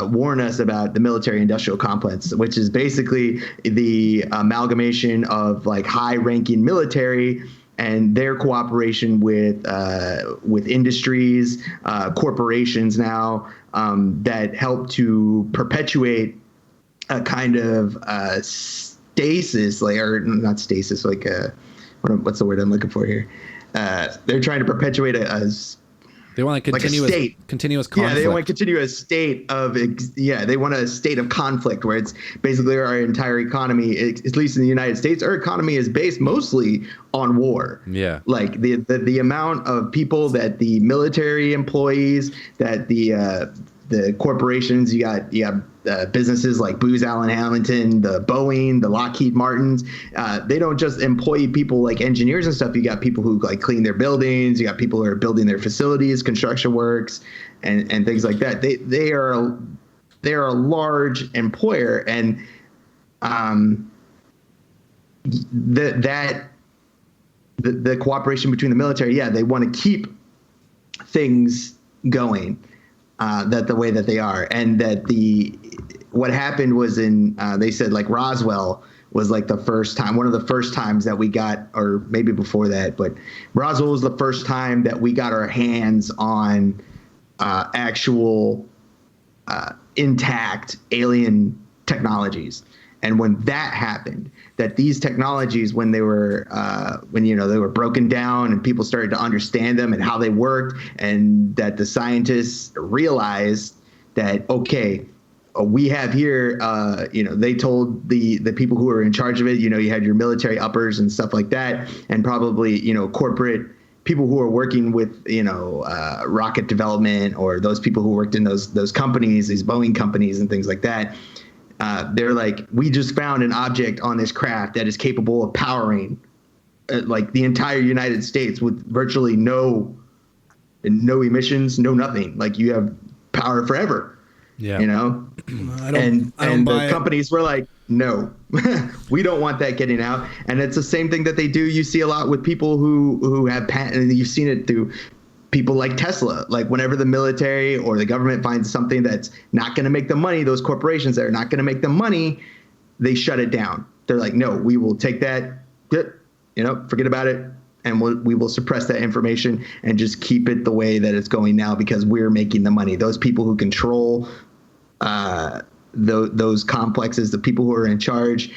warn us about the military industrial complex, which is basically the amalgamation of like high ranking military and their cooperation with industries, corporations now that help to perpetuate a kind of stasis, like, or not stasis, like what's the word I'm looking for here? They're trying to perpetuate they want like continuous conflict. Yeah, they want a continuous state of they want a state of conflict where it's basically our entire economy, at least in the United States, our economy is based mostly on war. Yeah, like the amount of people that the military employees, that the corporations, you got businesses like Booz Allen Hamilton, the Boeing, the Lockheed Martins. They don't just employ people like engineers and stuff. You got people who like clean their buildings. You got people who are building their facilities, construction works, and things like that. They are a large employer, and the cooperation between the military. Yeah, they want to keep things going. That the way that they are, and that what happened was they said like Roswell was like one of the first times that we got, or maybe before that, but Roswell was the first time that we got our hands on actual intact alien technologies. And when that happened, that these technologies, when they were they were broken down and people started to understand them and how they worked, and that the scientists realized that, okay, we have here, they told the people who were in charge of it, you had your military uppers and stuff like that, and probably, corporate people who are working with, rocket development, or those people who worked in those companies, these Boeing companies and things like that. They're like, we just found an object on this craft that is capable of powering like the entire United States with virtually no emissions, no nothing. Like you have power forever. Yeah. The companies were like, no, we don't want that getting out. And it's the same thing that they do. You see a lot with people who have patent, and you've seen it through people like Tesla. Like whenever the military or the government finds something that's not going to make them money, those corporations that are not going to make them money, they shut it down. They're like, no, we will take that, forget about it. And we will suppress that information and just keep it the way that it's going now, because we're making the money. Those people who control those complexes, the people who are in charge,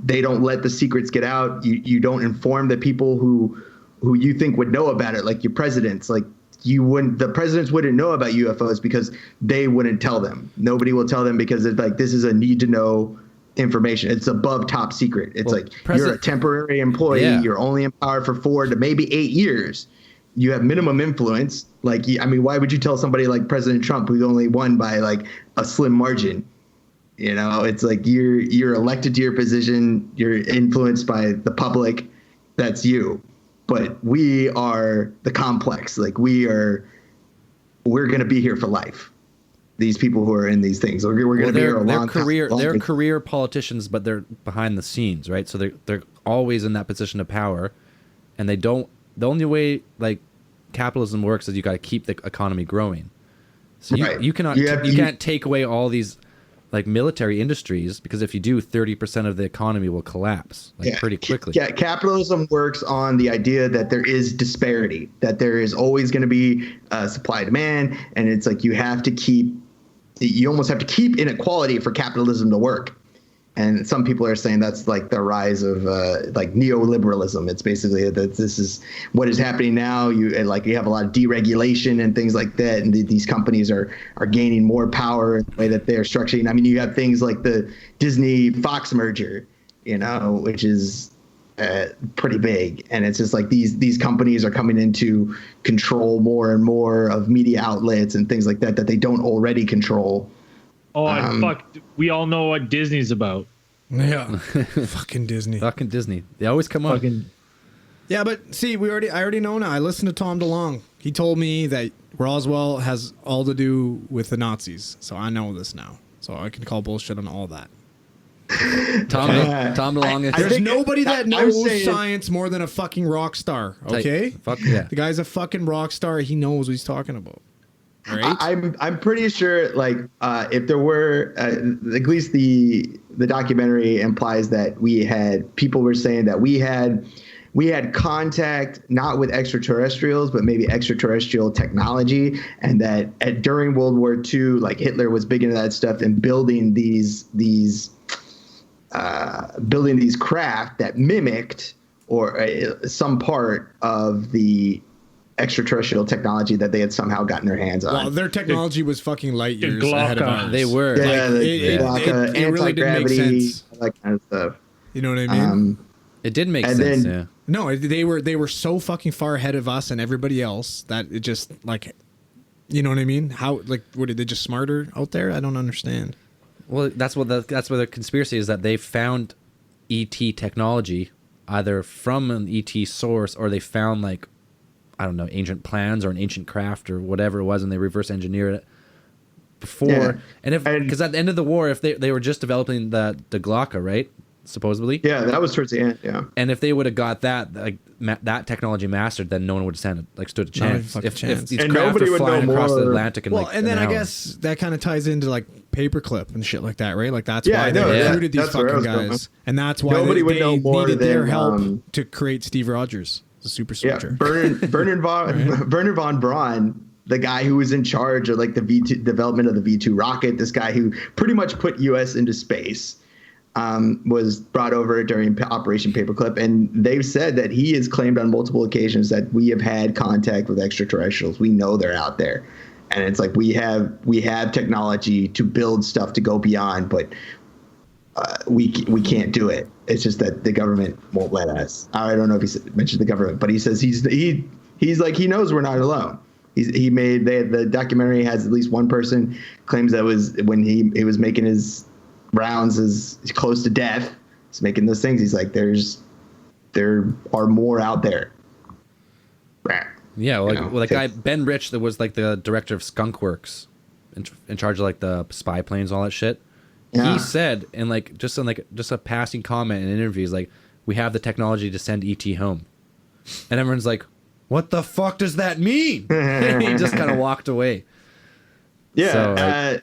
they don't let the secrets get out. You don't inform the people who you think would know about it, like your presidents. Like the presidents wouldn't know about UFOs because they wouldn't tell them. Nobody will tell them because it's like, this is a need to know information. It's above top secret. It's you're a temporary employee. Yeah. You're only in power for 4 to maybe 8 years. You have minimum influence. Like, why would you tell somebody like President Trump, who's only won by like a slim margin? It's like you're elected to your position. You're influenced by the public. That's you. But we are the complex. Like we're going to be here for life. These people who are in these things, we're going to be here a long time. They're career politicians, but they're behind the scenes, right? So they're always in that position of power, and they don't. The only way like capitalism works is you got to keep the economy growing. So you can't take away all these like military industries, because if you do, 30% of the economy will collapse pretty quickly. Yeah, capitalism works on the idea that there is disparity, that there is always going to be supply demand, and it's like you almost have to keep inequality for capitalism to work. And some people are saying that's like the rise of like neoliberalism. It's basically that this is what is happening now. You have a lot of deregulation and things like that, and these companies are gaining more power in the way that they're structuring. I mean, you have things like the Disney Fox merger, which is pretty big, and it's just like these companies are coming in to control more and more of media outlets and things like that they don't already control. Oh, fuck! We all know what Disney's about. Yeah, fucking Disney. Fucking Disney. They always come up. Yeah, but see, I already know now. I listened to Tom DeLonge. He told me that Roswell has all to do with the Nazis, so I know this now. So I can call bullshit on all that. Tom DeLonge. There's nobody that knows science more than a fucking rock star. Okay, fuck yeah. The guy's a fucking rock star. He knows what he's talking about. Right? I'm pretty sure, like, if there were, at least the documentary implies that people were saying that we had contact not with extraterrestrials, but maybe extraterrestrial technology, and that during World War II, like Hitler was big into that stuff and building these craft that mimicked or some part of the extraterrestrial technology that they had somehow gotten their hands on. Well, their technology was fucking light years ahead of ours. They were. Yeah, it really didn't make sense. All that kind of stuff. You know what I mean? It did make sense, yeah. No, they were so fucking far ahead of us and everybody else that it just, like, you know what I mean? How, like, what, are they just smarter out there? I don't understand. Well, that's where the conspiracy is, that they found ET technology either from an ET source, or they found, like, I don't know, ancient plans or an ancient craft or whatever it was, and they reverse engineered it before. Yeah. And because at the end of the war, if they were just developing the Glocka, right? Supposedly. Yeah, that was towards the end. Yeah. And if they would have got that, like that technology mastered, then no one would have stood a chance. If these craft were flying across the Atlantic in and then I guess that kind of ties into like Paperclip and shit like that, right? Like that's why they recruited these fucking guys, and that's why they needed their help to create Steve Rogers, the super soldier. Yeah, Bernard von Braun, the guy who was in charge of like the V2 development of the V2 rocket, this guy who pretty much put U.S. into space. Was brought over during Operation Paperclip, and they've said that he has claimed on multiple occasions that we have had contact with extraterrestrials. We know they're out there, and it's like we have technology to build stuff to go beyond, but we can't do it. It's just that the government won't let us. I don't know if he mentioned the government, but he says he's like he knows we're not alone. The documentary has at least one person claims that was when he was making his rounds is close to death. He's making those things. He's like, there are more out there. Yeah, well, guy Ben Rich, that was like the director of Skunk Works, in charge of like the spy planes, all that shit. Yeah. He said, and like just a passing comment in interviews, like, we have the technology to send ET home, and everyone's like, what the fuck does that mean? And he just kind of walked away. Yeah, so,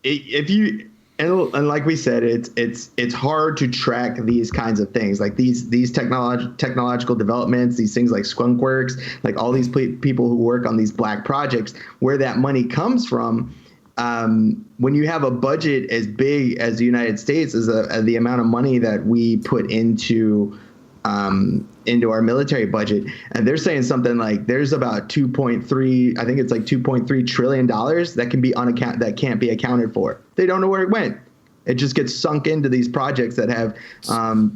if you. And like we said, it's hard to track these kinds of things, like these technological developments, these things like Skunk Works, like all these people who work on these black projects, where that money comes from. When you have a budget as big as the United States, is the amount of money that we put into our military budget, and they're saying something like there's about 2.3, I think it's like $2.3 trillion that can't be accounted for. They don't know where it went. It just gets sunk into these projects that have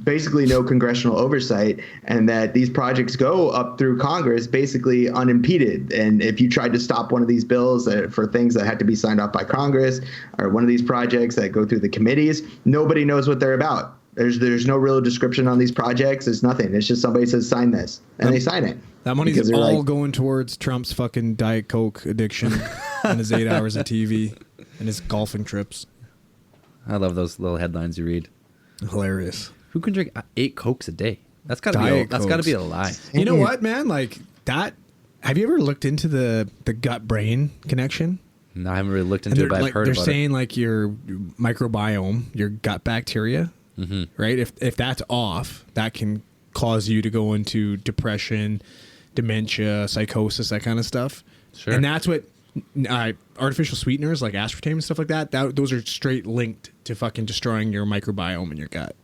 basically no congressional oversight, and that these projects go up through Congress basically unimpeded. And if you tried to stop one of these bills for things that had to be signed off by Congress, or one of these projects that go through the committees, nobody knows what they're about. There's no real description on these projects. There's nothing. It's just somebody says sign this, and they sign it. That money's all going towards Trump's fucking Diet Coke addiction and his 8 hours of TV and his golfing trips. I love those little headlines you read. Hilarious. Who can drink 8 Cokes a day? That's got to be a lie. You know what, man? Like that. Have you ever looked into the gut brain connection? No, I haven't really looked into it, but I've heard about it. They're saying like your microbiome, your gut bacteria. Mm-hmm. Right? If that's off, that can cause you to go into depression, dementia, psychosis, that kind of stuff. Sure. And that's what artificial sweeteners like aspartame and stuff like that, those are straight linked to fucking destroying your microbiome in your gut.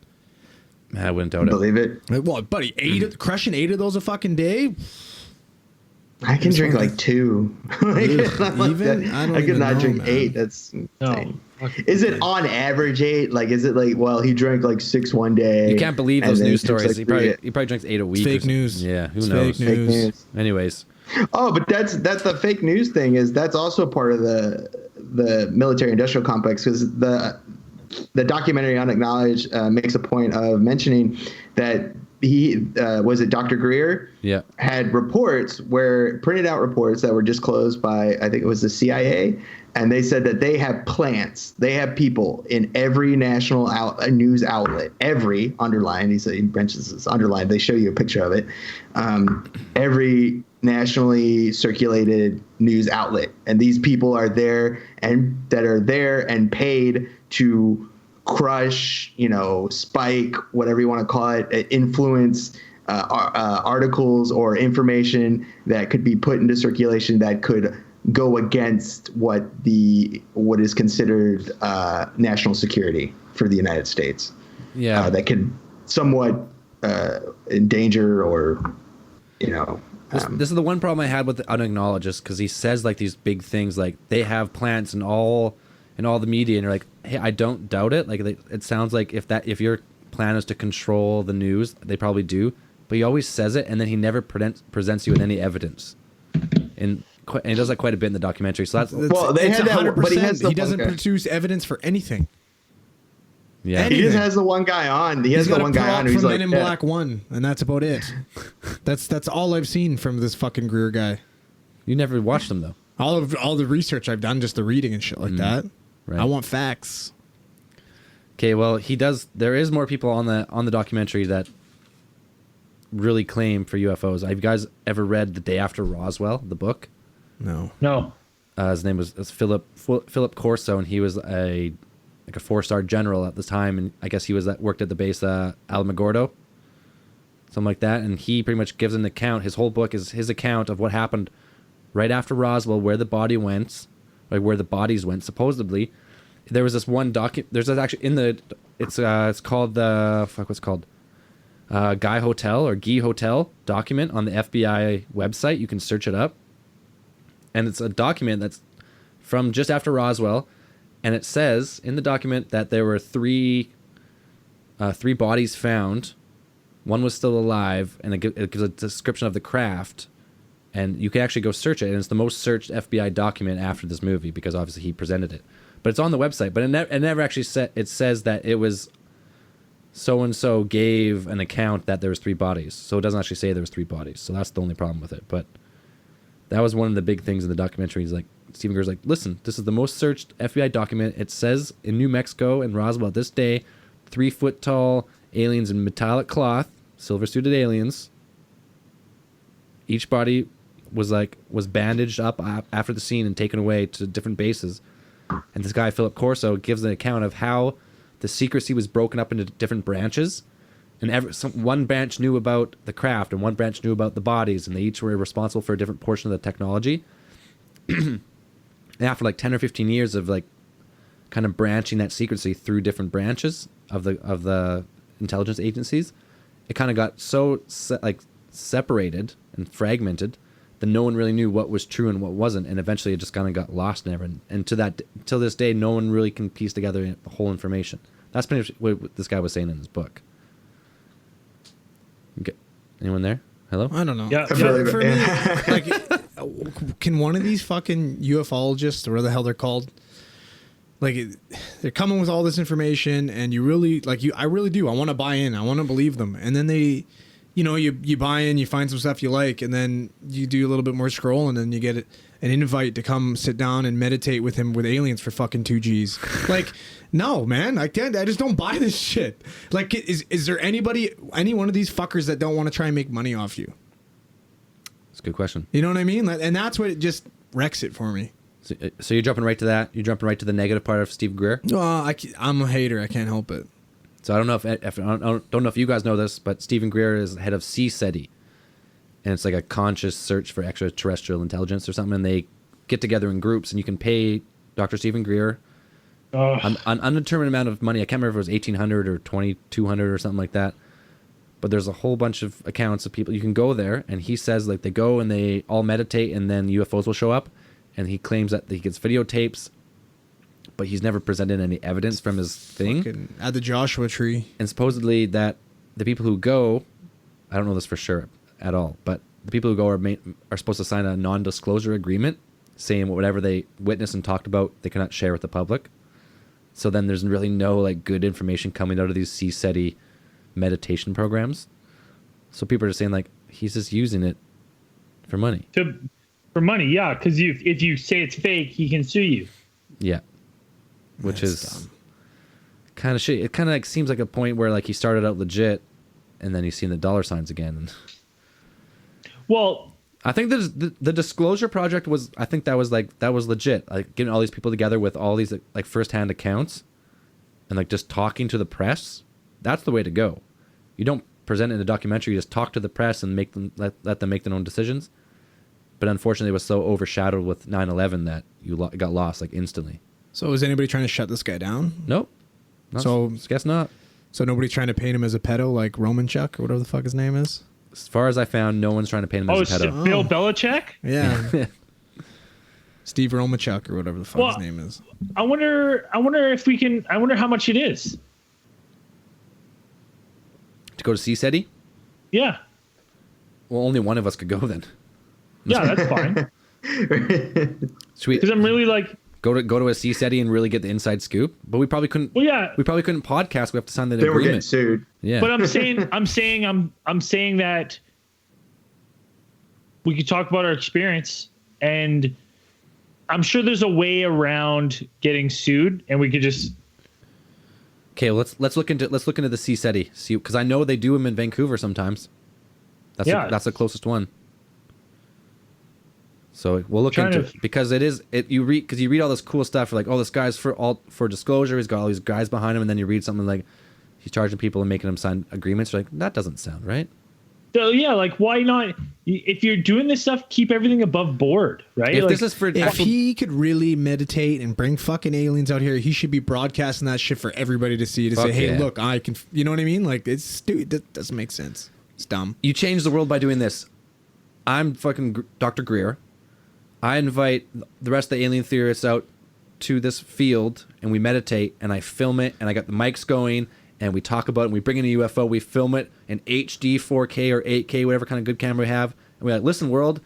I wouldn't doubt it. Believe it. Well, buddy, crushing 8 of those a fucking day. I can drink like 2. Even? I could not drink 8. That's No. Is it on average 8? Like, is it like, well, he drank like 6 one day? You can't believe those news stories. Like he probably drinks 8 a week. Fake news. Yeah, who It's knows? Fake news. Anyways. Oh, but that's the fake news thing. That's also part of the military industrial complex, because the documentary Unacknowledged makes a point of mentioning that he was it Dr. Greer? Yeah. Had printed out reports that were disclosed by, I think it was the CIA, and they said that they have plants, they have people in every national news outlet, every underlined. He mentions this underlined. They show you a picture of it. Every nationally circulated news outlet, and these people are there and paid to crush, spike, whatever you want to call it, influence articles or information that could be put into circulation that could go against what is considered national security for the United States. Yeah, that could somewhat endanger or, This is the one problem I had with the Unacknowledged, because he says like these big things, like they have plants in all the media, and you're like, hey, I don't doubt it. Like it sounds like if your plan is to control the news, they probably do. But he always says it, and then he never presents you with any evidence. And he does that quite a bit in the documentary. So that's they had that, 100%. but he doesn't produce evidence for anything. Yeah, he just has the one guy on. He has the one guy on who's like, Men in Black 1, and that's about it. That's all I've seen from this fucking Greer guy. You never watched them though. All the research I've done, just the reading and shit like that. Right. I want facts. Okay, well, there is more people on the documentary that really claim for UFOs. Have you guys ever read The Day After Roswell, the book? No. His name was Philip Corso, and he was a 4-star general at the time, and I guess he worked at the base Alamogordo, something like that. And he pretty much gives an account. His whole book is his account of what happened right after Roswell, where the bodies went. Supposedly, there was this one There's actually it's called what's it called? Guy Hotel or Guy Hotel document on the FBI website. You can search it up, and it's a document that's from just after Roswell. And it says in the document that there were three bodies found. One was still alive, and it gives a description of the craft. And you can actually go search it, and it's the most searched FBI document after this movie, because obviously he presented it. But it's on the website. But it never actually it says that it was so-and-so gave an account that there was 3 bodies. So it doesn't actually say there was 3 bodies. So that's the only problem with it. But that was one of the big things in the documentary. He's like, Stephen Greer's like, listen, this is the most searched FBI document. It says in New Mexico and Roswell this day, 3-foot-tall aliens in metallic cloth, silver-suited aliens. Each body was bandaged up after the scene and taken away to different bases. And this guy, Philip Corso, gives an account of how the secrecy was broken up into different branches. And one branch knew about the craft, and one branch knew about the bodies, and they each were responsible for a different portion of the technology. And after like 10 or 15 years of like kind of branching that secrecy through different branches of the intelligence agencies, it kind of got so separated and fragmented that no one really knew what was true and what wasn't, and eventually it just kind of got lost in everything. And till this day, no one really can piece together the whole information. That's pretty much what this guy was saying in his book. Okay. Anyone there? Hello? I don't know. Yeah. For me, like, can one of these fucking ufologists, or whatever the hell they're called, like, they're coming with all this information, and you really, like, I really do. I want to buy in. I want to believe them. And then they, you buy in, you find some stuff you like, and then you do a little bit more scroll, and then you get an invite to come sit down and meditate with him with aliens for fucking 2 G's. Like, no, man, I can't. I just don't buy this shit. Like, is there any one of these fuckers that don't want to try and make money off you? That's a good question. You know what I mean? And that's what just wrecks it for me. So you're jumping right to that? You're jumping right to the negative part of Steve Greer? I'm a hater. I can't help it. So I don't know if you guys know this, but Stephen Greer is head of CSETI, and it's like a conscious search for extraterrestrial intelligence or something. And they get together in groups, and you can pay Dr. Stephen Greer an undetermined amount of money. I can't remember if it was 1,800 or 2,200 or something like that. But there's a whole bunch of accounts of people. You can go there, and he says like they go and they all meditate, and then UFOs will show up, and he claims that he gets videotapes, but he's never presented any evidence from his thing. At the Joshua Tree. And supposedly that the people who go, I don't know this for sure at all, but the people who go are supposed to sign a non-disclosure agreement saying whatever they witnessed and talked about they cannot share with the public. So then there's really no like good information coming out of these CSETI meditation programs. So people are just saying like he's just using it for money. For money, yeah, because if you say it's fake, he can sue you. Yeah, which is kind of shit. It kind of like seems like a point where like he started out legit, and then he's seen the dollar signs again. Well, I think the Disclosure Project was. I think that was legit. Like getting all these people together with all these like firsthand accounts, and like just talking to the press. That's the way to go. You don't present it in a documentary. You just talk to the press and make them let them make their own decisions. But unfortunately, it was so overshadowed with 9/11 that you got lost like instantly. So is anybody trying to shut this guy down? Nope. So guess not. So nobody's trying to paint him as a pedo like Romanchuk or whatever the fuck his name is? As far as I found, no one's trying to paint him as a pedo. Bill Belichick? Yeah. Steve Romanchuk or whatever the fuck his name is. I wonder if we can. I wonder how much it is. To go to CSETI? Yeah. Well, only one of us could go then. Yeah, that's fine. Sweet. Because I'm really like go to a CSETI and really get the inside scoop. But we probably couldn't. Well, yeah. We probably couldn't podcast. We have to sign the agreement. We're getting sued. Yeah. But I'm saying that we could talk about our experience, and I'm sure there's a way around getting sued, and we could just. Okay, well, let's look into the CSETI. See, because I know they do them in Vancouver sometimes. That's the closest one. So we'll look into it because you read all this cool stuff. You're like, oh, this guy's for disclosure. He's got all these guys behind him, and then you read something like he's charging people and making them sign agreements. You're like, that doesn't sound right. So yeah, like why not? If you're doing this stuff, keep everything above board, right? If he could really meditate and bring fucking aliens out here, he should be broadcasting that shit for everybody to see. Say, hey, look, I can. You know what I mean? Like it's stupid. That doesn't make sense. It's dumb. You change the world by doing this. I'm fucking Dr. Greer. I invite the rest of the alien theorists out to this field, and we meditate, and I film it, and I got the mics going, and we talk about it, and we bring in a UFO, we film it in HD, 4K, or 8K, whatever kind of good camera we have, and we're like, listen, world,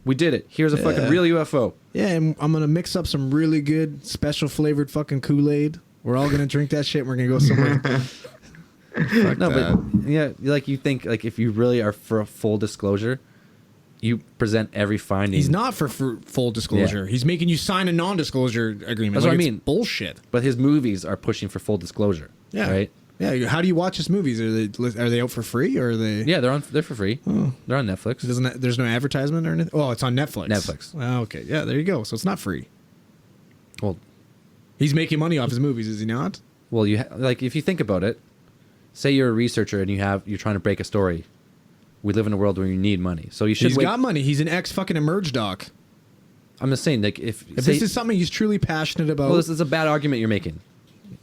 we did it. Here's a fucking real UFO. Yeah, and I'm going to mix up some really good, special flavored fucking Kool-Aid. We're all going to drink that shit, and we're going to go somewhere. But yeah, like you think, like if you really are for a full disclosure, you present every finding. He's not for full disclosure. Yeah. He's making you sign a non-disclosure agreement. That's what I mean. Bullshit. But his movies are pushing for full disclosure. Yeah. Right. Yeah. How do you watch his movies? Are they out for free or are they? Yeah, they're for free. Oh. They're on Netflix. There's no advertisement or anything. Oh, it's on Netflix. Netflix. Oh, okay. Yeah. There you go. So it's not free. Well, he's making money off his movies, is he not? Well, like if you think about it, say you're a researcher and you're trying to break a story. We live in a world where you need money, so you should. He's got money. He's an ex-fucking Emerge doc. I'm just saying, like, if this is something he's truly passionate about. Well, this is a bad argument you're making.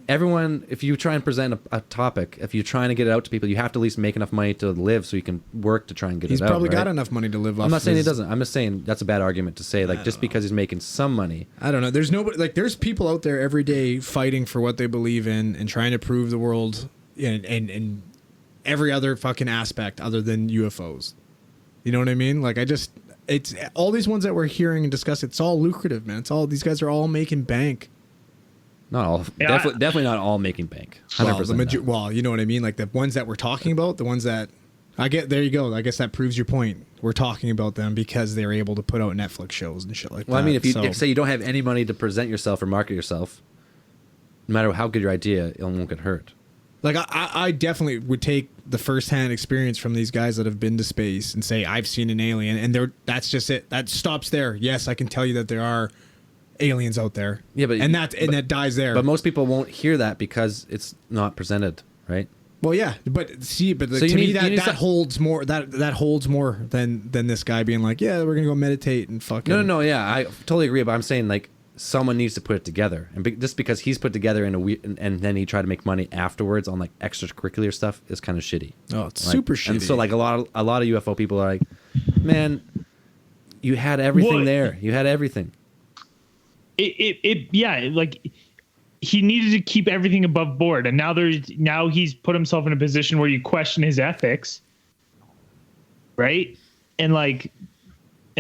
Everyone, if you try and present a topic, if you're trying to get it out to people, you have to at least make enough money to live, so you can work to try and get it out. He's probably got enough money to live off. I'm not saying he doesn't. I'm just saying that's a bad argument to say, like, just because he's making some money. I don't know. There's nobody like. There's people out there every day fighting for what they believe in and trying to prove the world and every other fucking aspect other than UFOs. You know what I mean? Like it's all these ones that we're hearing and discussing. It's all lucrative, man. These guys are all making bank. Not all, definitely not all making bank. 100%. Well, you know what I mean. Like the ones that we're talking about, the ones that there you go. I guess that proves your point. We're talking about them because they're able to put out Netflix shows and shit like that. Well, I mean, if say you don't have any money to present yourself or market yourself, no matter how good your idea, it won't get hurt. Like I definitely would take the firsthand experience from these guys that have been to space and say I've seen an alien, and that's just it. That stops there. Yes, I can tell you that there are aliens out there. Yeah, but that dies there. But most people won't hear that because it's not presented, right? Well, yeah, but to me that holds more. That holds more than this guy being like, yeah, we're gonna go meditate and fucking. No, yeah, I totally agree. But I'm saying like someone needs to put it together, and just because he's put together in a week, and then he tried to make money afterwards on like extracurricular stuff is kind of shitty. Oh, it's super shitty. And so like a lot of UFO people are like, man, you had everything there. You had everything. Like he needed to keep everything above board, and now he's put himself in a position where you question his ethics, right? And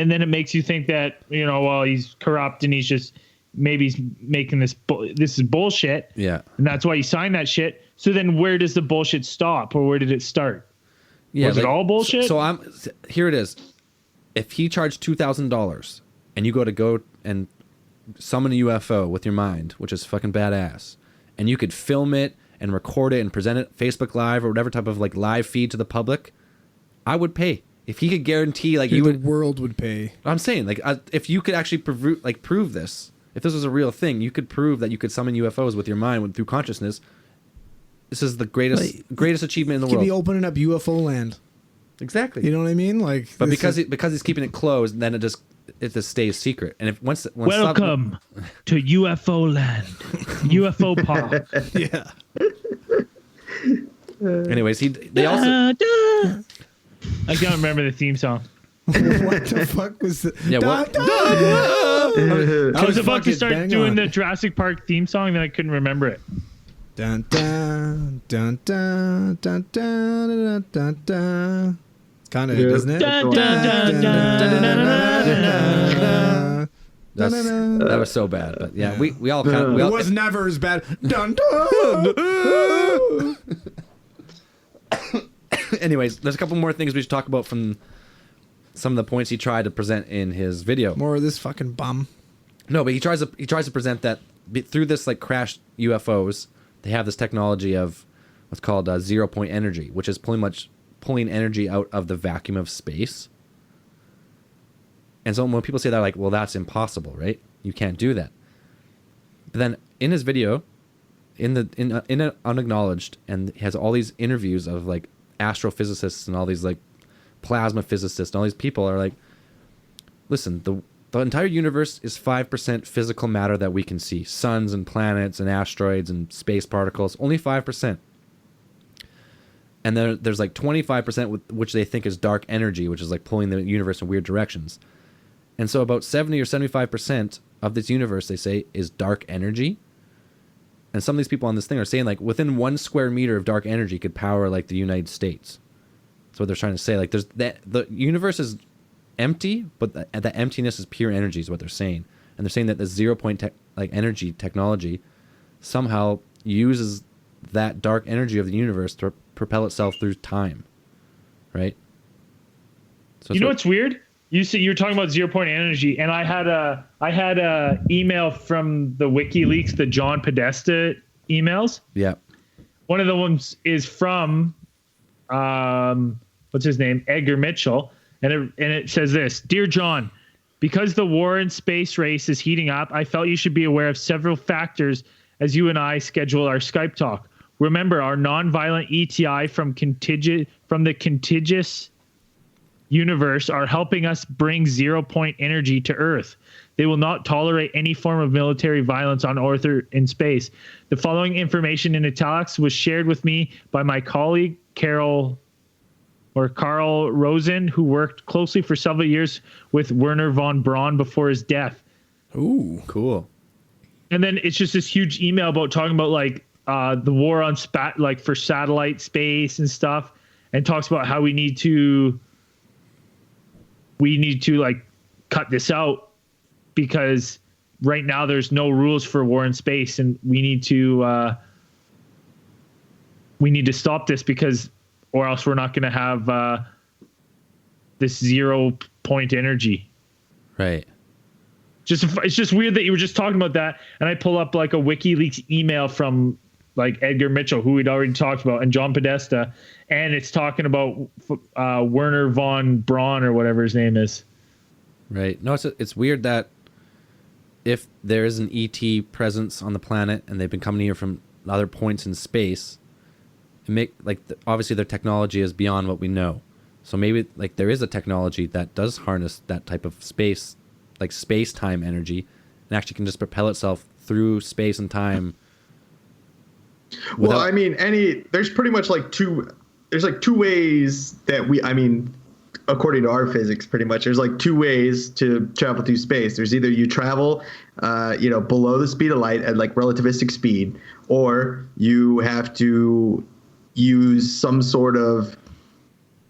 then it makes you think that, you know, well, he's corrupt and he's making this is bullshit. Yeah. And that's why he signed that shit. So then where does the bullshit stop, or where did it start? Yeah, was it all bullshit? So here it is. If he charged $2,000 and you go and summon a UFO with your mind, which is fucking badass, and you could film it and record it and present it Facebook Live or whatever type of like live feed to the public, I would pay. If he could guarantee, like, the world would pay. I'm saying, like, if you could actually prove this, if this was a real thing, you could prove that you could summon UFOs with your mind through consciousness. This is the greatest achievement in the world. Could be opening up UFO land. Exactly. You know what I mean? Like, but because he's keeping it closed, then it just stays secret. And if once welcome to UFO land, UFO park. Yeah. Anyways, they also. I can't remember the theme song. What the fuck was that? Yeah, I was about to start doing the Jurassic Park theme song, and then I couldn't remember it. Dun dun dun dun dun dun dun dun. It's kind of, isn't it? Dun, dun, dun, dun, that was so bad, but yeah, we all kind of. It was never as bad. Dun dun. Anyways, there's a couple more things we should talk about from some of the points he tried to present in his video. More of this fucking bum. No, but he tries to present that through this like crashed UFOs, they have this technology of what's called 0-point energy, which is pulling energy out of the vacuum of space. And so when people say that, like, well, that's impossible, right? You can't do that. But then in his video, in Unacknowledged, and he has all these interviews of like astrophysicists and all these like plasma physicists and all these people are like, listen, the entire universe is 5% physical matter that we can see. Suns and planets and asteroids and space particles, only 5%. And then there's like 25% which they think is dark energy, which is like pulling the universe in weird directions. And so about 70 or 75% of this universe, they say, is dark energy. And some of these people on this thing are saying like within 1 square meter of dark energy could power like the United States. That's what they're trying to say. Like the universe is empty, but the emptiness is pure energy is what they're saying. And they're saying that the 0-point energy technology somehow uses that dark energy of the universe to propel itself through time, right? So you know what's weird? You're talking about 0-point energy, and I had a email from the WikiLeaks, the John Podesta emails. Yeah. One of the ones is from what's his name, Edgar Mitchell, and it says this: Dear John, because the war in space race is heating up, I felt you should be aware of several factors as you and I schedule our Skype talk. Remember, our nonviolent ETI from the contiguous universe are helping us bring 0-point energy to Earth. They will not tolerate any form of military violence on Earth or in space. The following information in italics was shared with me by my colleague Carl Rosen, who worked closely for several years with Werner von Braun before his death. Ooh, cool. And then it's just this huge email about talking about like the war on for satellite space and stuff, and talks about how we need to like cut this out because right now there's no rules for war in space, and we need to stop this because or else we're not going to have this 0-point energy. Right. It's just weird that you were just talking about that, and I pull up like a WikiLeaks email from like Edgar Mitchell, who we'd already talked about, and John Podesta, and it's talking about Werner von Braun or whatever his name is. Right. No, it's weird that if there is an ET presence on the planet and they've been coming here from other points in space, obviously their technology is beyond what we know. So maybe like there is a technology that does harness that type of space, like space-time energy, and actually can just propel itself through space and time. Well, I mean, there's pretty much there's two ways that according to our physics, pretty much, there's like two ways to travel through space. There's either you travel, below the speed of light at like relativistic speed, or you have to use some sort of,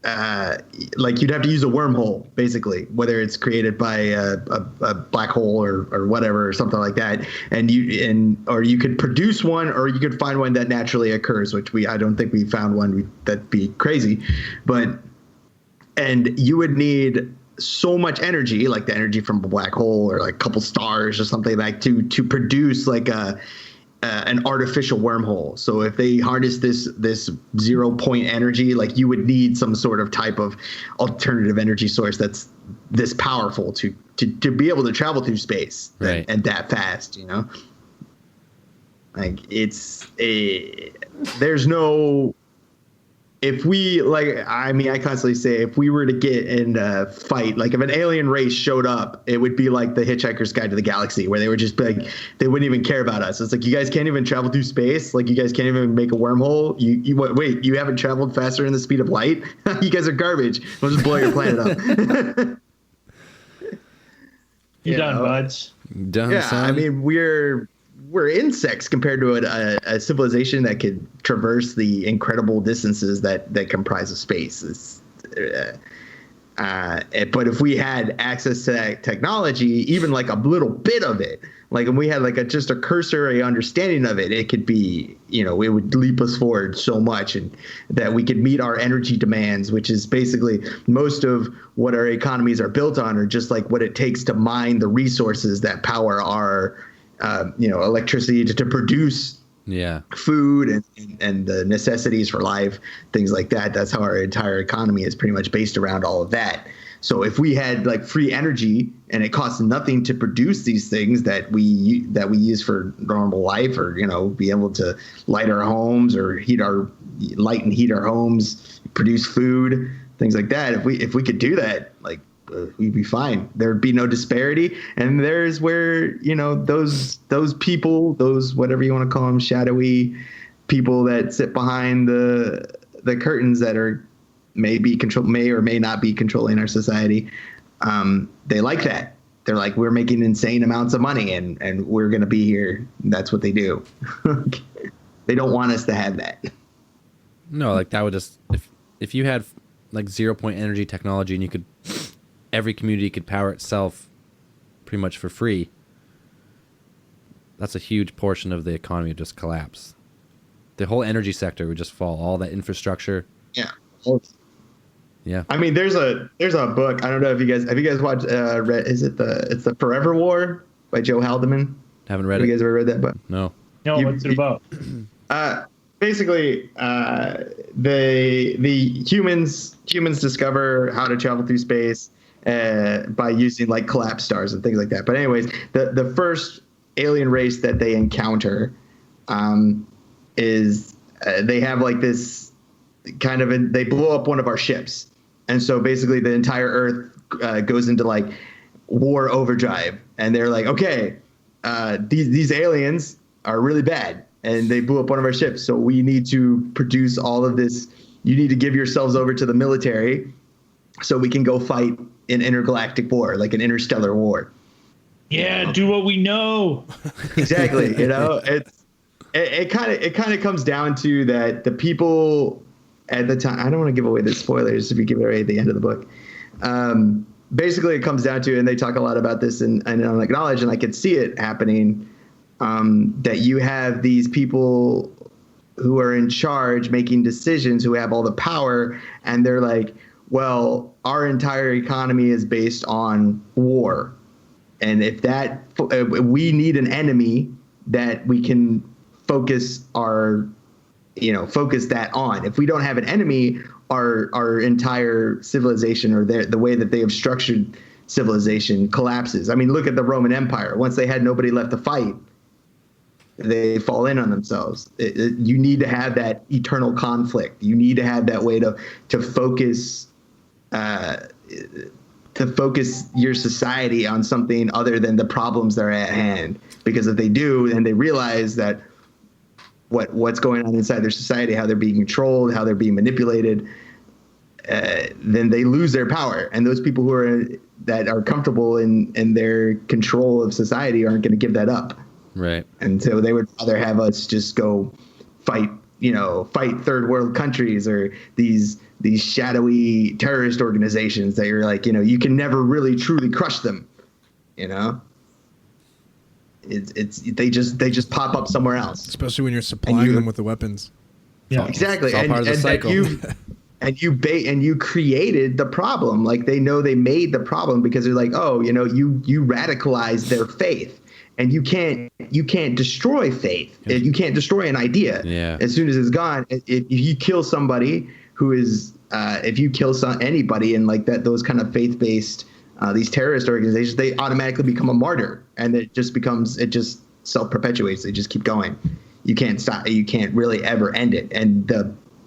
you'd have to use a wormhole, basically, whether it's created by a black hole or whatever, or something like that. Or you could produce one, or you could find one that naturally occurs, which I don't think we found one that'd be crazy, and you would need so much energy, like the energy from a black hole or like a couple stars or something, like to produce like an artificial wormhole. So if they harness this 0 point energy, like you would need some sort of type of alternative energy source that's this powerful to be able to travel through space, right, and that fast, like there's no. If we I constantly say, if we were to get in a fight, like if an alien race showed up, it would be like the Hitchhiker's Guide to the Galaxy, where they would just be like, they wouldn't even care about us. It's like, you guys can't even travel through space. Like, you guys can't even make a wormhole. Wait, you haven't traveled faster than the speed of light? You guys are garbage. We'll just blow your planet up. You're done, buds. Done, yeah, son. I mean, we're insects compared to a civilization that could traverse the incredible distances that comprise of space. But if we had access to that technology, even like a little bit of it, like if we had like just a cursory understanding of it, it could be, it would leap us forward so much, and that we could meet our energy demands, which is basically most of what our economies are built on, or just like what it takes to mine the resources that power our electricity to produce food and the necessities for life, things like that. That's how our entire economy is pretty much based around all of that. So if we had like free energy and it costs nothing to produce these things that we use for normal life, or be able to light our homes or light and heat our homes, produce food, things like that. If we could do that, like, we'd be fine. There'd be no disparity. And there's where, those people, those, whatever you want to call them, shadowy people that sit behind the curtains that may or may not be controlling our society. They like that. They're like, we're making insane amounts of money and we're going to be here. That's what they do. They don't want us to have that. No, like that would just, if you had like 0 point energy technology and every community could power itself pretty much for free, that's a huge portion of the economy would just collapse. The whole energy sector would just fall. All that infrastructure. Yeah. Yeah. I mean, there's a book. I don't know if you guys watched. It's the Forever War by Joe Haldeman. Haven't read it. Have you guys ever read that book? No. What's it about? Basically, the humans discover how to travel through space by using like collapsed stars and things like that. But anyways, the first alien race that they encounter is they have like this kind of they blow up one of our ships, and so basically the entire Earth goes into like war overdrive, and they're like, okay, these aliens are really bad, and they blew up one of our ships, so we need to produce all of this. You need to give yourselves over to the military so we can go fight an intergalactic war, like an interstellar war. Yeah, do what we know. Exactly. It kind of comes down to that the people at the time, I don't want to give away the spoilers if you give it away at the end of the book. Basically, it comes down to, and they talk a lot about this and acknowledge, and I could see it happening, that you have these people who are in charge making decisions, who have all the power, and they're like, well, our entire economy is based on war. And if we need an enemy that we can focus that on. If we don't have an enemy, our entire civilization, or the way that they have structured civilization, collapses. I mean, look at the Roman Empire. Once they had nobody left to fight, they fall in on themselves. You need to have that eternal conflict. You need to have that way to focus to focus your society on something other than the problems that are at hand. Because if they do, and they realize that what's going on inside their society, how they're being controlled, how they're being manipulated, then they lose their power. And those people that are comfortable in their control of society aren't going to give that up. Right. And so they would rather have us just go fight third world countries or these shadowy terrorist organizations that you're like, you can never really truly crush them. They just pop up somewhere else. Especially when you're supplying them with the weapons. Yeah, exactly. It's all part of the cycle. You created the problem. Like, they know they made the problem because they're like, oh, you radicalized their faith. And you can't destroy faith. You can't destroy an idea. Yeah. As soon as it's gone, if you kill somebody who is, if you kill anybody in like that, those kind of faith-based, these terrorist organizations, they automatically become a martyr, and it just self-perpetuates. They just keep going. You can't stop. You can't really ever end it. And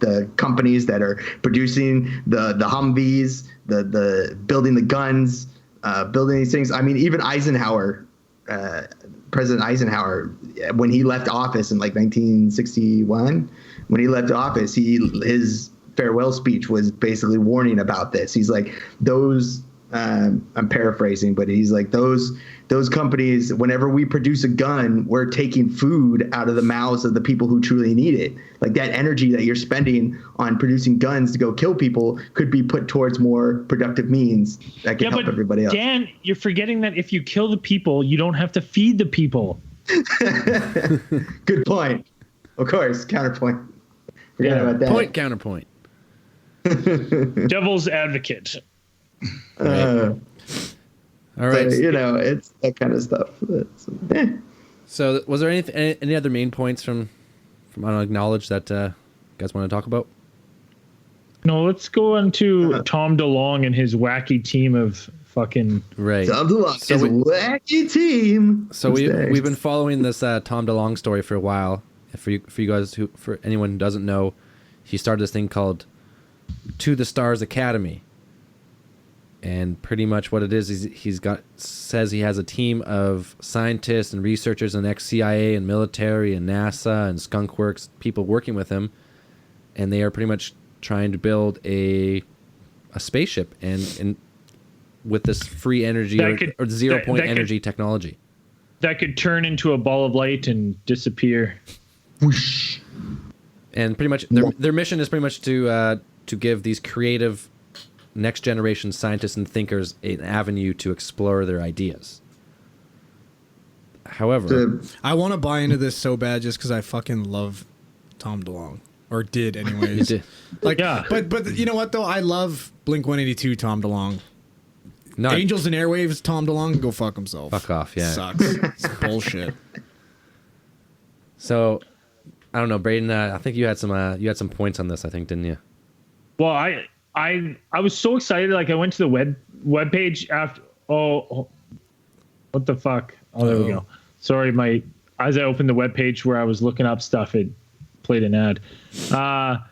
the companies that are producing the Humvees, the building the guns, building these things. I mean, even Eisenhower. President Eisenhower, when he left office in like 1961, when he left office, his farewell speech was basically warning about this. He's like, I'm paraphrasing, but he's like, those companies, whenever we produce a gun, we're taking food out of the mouths of the people who truly need it. Like, that energy that you're spending on producing guns to go kill people could be put towards more productive means that can help everybody else. Dan, you're forgetting that if you kill the people, you don't have to feed the people. Good point. Of course, counterpoint. Forget about that. Point, counterpoint. Devil's advocate. All right. It's that kind of stuff. So, was there any other main points from Unacknowledged that you guys want to talk about? No, let's go on to Tom DeLonge and his wacky team of fucking... Right. Tom DeLonge, his wacky team. So we've been following this Tom DeLonge story for a while. For you guys, for anyone who doesn't know, he started this thing called To the Stars Academy. And pretty much what it is says he has a team of scientists and researchers and ex-CIA and military and NASA and Skunkworks people working with him, and they are pretty much trying to build a spaceship and with this free energy or 0 point energy technology that could turn into a ball of light and disappear. Whoosh. And pretty much their mission is pretty much to give these creative next generation scientists and thinkers an avenue to explore their ideas. However, I want to buy into this so bad just because I fucking love Tom DeLonge, or did anyways. You did. Like, yeah. But you know what though? I love Blink-182 Tom DeLonge. Angels and Airwaves Tom DeLonge can go fuck himself. Fuck off, yeah. Sucks. It's bullshit. So, I don't know, Braden. I think you had some points on this. I think, didn't you? Well, I was so excited. Like, I went to the web page after. Oh, what the fuck? Oh, there we go. Sorry, as I opened the web page where I was looking up stuff, it played an ad. I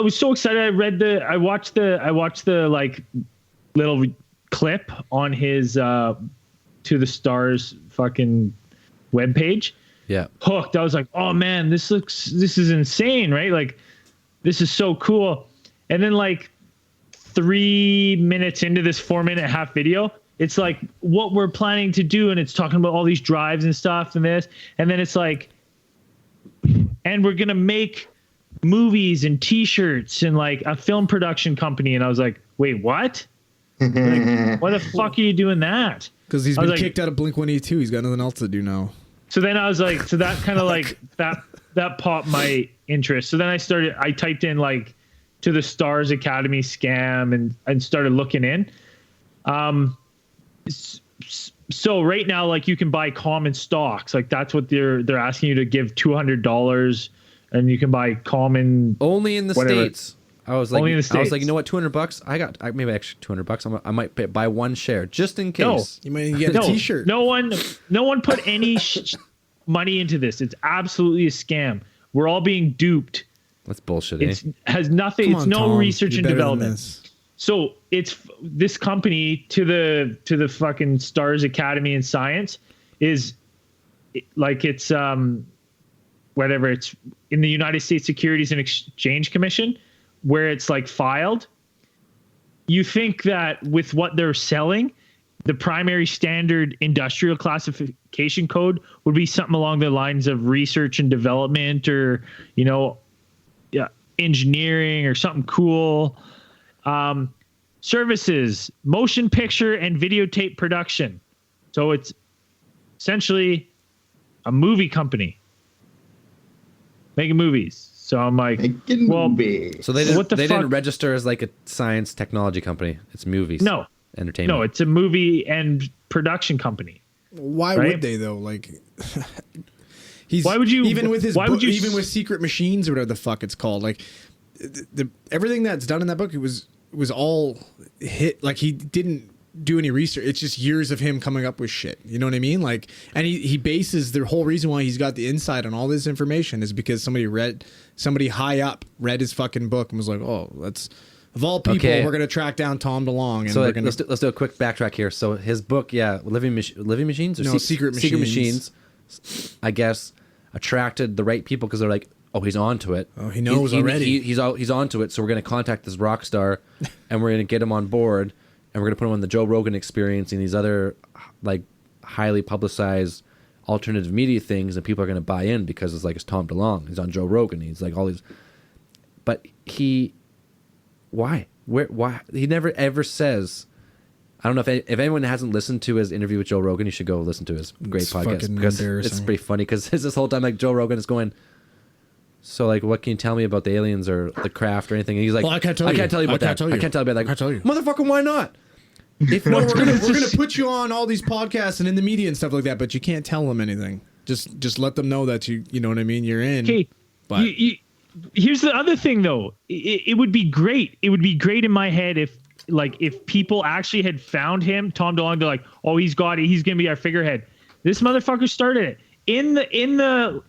was so excited. I watched the like little clip on his To the Stars fucking web page. Yeah. Hooked. I was like, oh man, this is insane, right? Like, this is so cool. And then like 3 minutes into this 4.5-minute video, it's like what we're planning to do. And it's talking about all these drives and stuff and this. And then it's like, and we're going to make movies and t-shirts and like a film production company. And I was like, wait, what? Like, why the fuck are you doing that? Because he's been kicked out of Blink-182. He's got nothing else to do now. So then I was like, so that kind of like that popped my interest. So then I typed in like To the Stars Academy scam and started looking in. So right now, like, you can buy common stocks. Like, that's what they're asking you to give $200, and you can buy common only in the States. I was like, only in the States. I was like, you know what, $200? I maybe extra $200. I might buy one share just in case. You might get a T-shirt. No one put any money into this. It's absolutely a scam. We're all being duped. That's bullshit. It has nothing. It's no Tom, research and development. So it's this company to the fucking Stars Academy in Science is like it's whatever, it's in the United States Securities and Exchange Commission where it's like filed. You think that with what they're selling, the primary standard industrial classification code would be something along the lines of research and development, or, you know, engineering or something cool. Services, motion picture and videotape production. So it's essentially a movie company making movies. So I'm like, well, so they didn't register as like a science technology company. It's movies. No. Entertainment. No, it's a movie and production company. Why would they though? Like, why would you even with his even with Secret Machines or whatever the fuck it's called? Like, the everything that's done in that book, it was all hit. Like, he didn't do any research. It's just years of him coming up with shit. You know what I mean? Like, and he bases the whole reason why he's got the insight on all this information is because somebody high up read his fucking book and was like, oh, let's. Of all people, we're going to track down Tom DeLonge. And so let's do a quick backtrack here. So his book, Living Machines? Or no, Secret Machines, I guess, attracted the right people because they're like, oh, he's onto it. Oh, he knows already. He's onto it, so we're going to contact this rock star, and we're going to get him on board, and we're going to put him on the Joe Rogan Experience and these other like highly publicized alternative media things, and people are going to buy in because it's Tom DeLonge. He's on Joe Rogan. He's like all these. But why? Why? He never ever says. I don't know if anyone hasn't listened to his interview with Joe Rogan, you should go listen to his great podcast because it's pretty funny. Because this whole time, like, Joe Rogan is going, so like, what can you tell me about the aliens or the craft or anything? And he's like, well, I can't tell you about that. I can't tell you about that. I can't tell you, motherfucker. Why not? We're gonna put you on all these podcasts and in the media and stuff like that, but you can't tell them anything. Just let them know that you know what I mean. You're in. Okay, but here's the other thing, though. It would be great. It would be great in my head if people actually had found him, Tom DeLonge. They're like, oh, he's got it. He's gonna be our figurehead. This motherfucker started it in the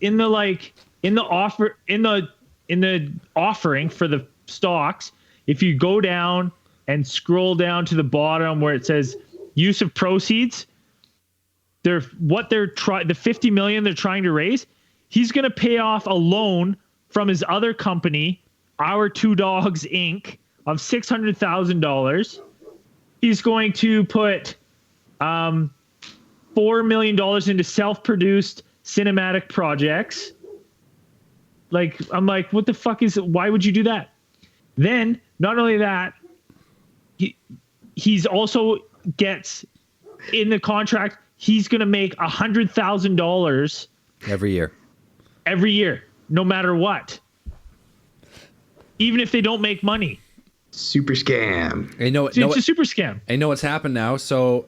offering for the stocks. If you go down and scroll down to the bottom where it says use of proceeds, the $50 million they're trying to raise, he's gonna pay off a loan from his other company, Our Two Dogs Inc., of $600,000. He's going to put $4 million into self-produced cinematic projects. Like, I'm like, what the fuck why would you do that? Then, not only that, he's also gets in the contract, he's going to make $100,000 every year, no matter what. Even if they don't make money. Super scam. It's a super scam. I know what's happened now. So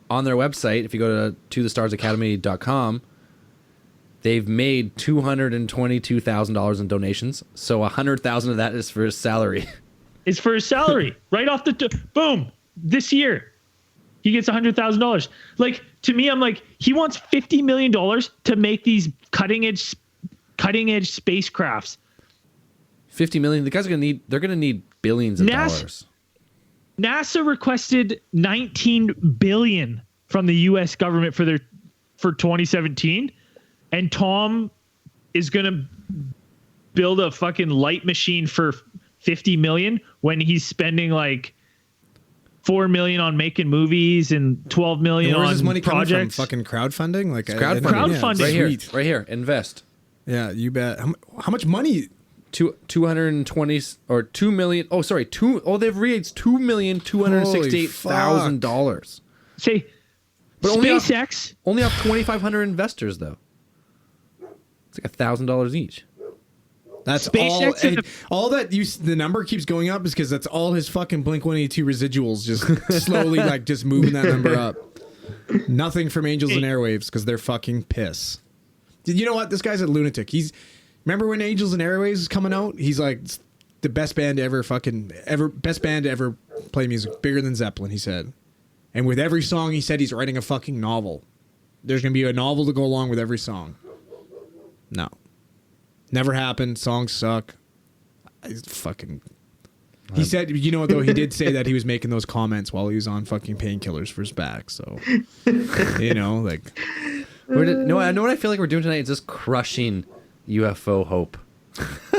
on their website, if you go to thestarsacademy.com, they've made $222,000 in donations. So $100,000 of that is for his salary. It's for his salary. Right off boom. This year, he gets $100,000. Like, to me, I'm like, he wants $50 million to make these cutting edge spacecrafts. 50 million. The guys are they're gonna need billions of dollars. NASA requested $19 billion from the U.S. government for 2017, and Tom is gonna build a fucking light machine for $50 million when he's spending like $4 million on making movies and $12 million on his money projects. Fucking crowdfunding, like crowdfunding. Right here. Invest. Yeah, you bet. How much money? 220 or 2 million. Oh, sorry. They've raised $2,268,000. Say, but SpaceX only have 2,500 investors though. It's like $1,000 each. That's SpaceX all that the number keeps going up is because that's all his fucking Blink-182 residuals just slowly like just moving that number up. Nothing from Angels and Airwaves because they're fucking piss. You know what? This guy's a lunatic. Remember when Angels and Airwaves was coming out? He's like the best band to ever play music, bigger than Zeppelin, he said. And with every song he said he's writing a fucking novel. There's going to be a novel to go along with every song. No. Never happened. Songs suck. He said, you know what, though, he did say that he was making those comments while he was on fucking painkillers for his back. So, you know, like. No, I know what I feel like we're doing tonight is just crushing UFO hope.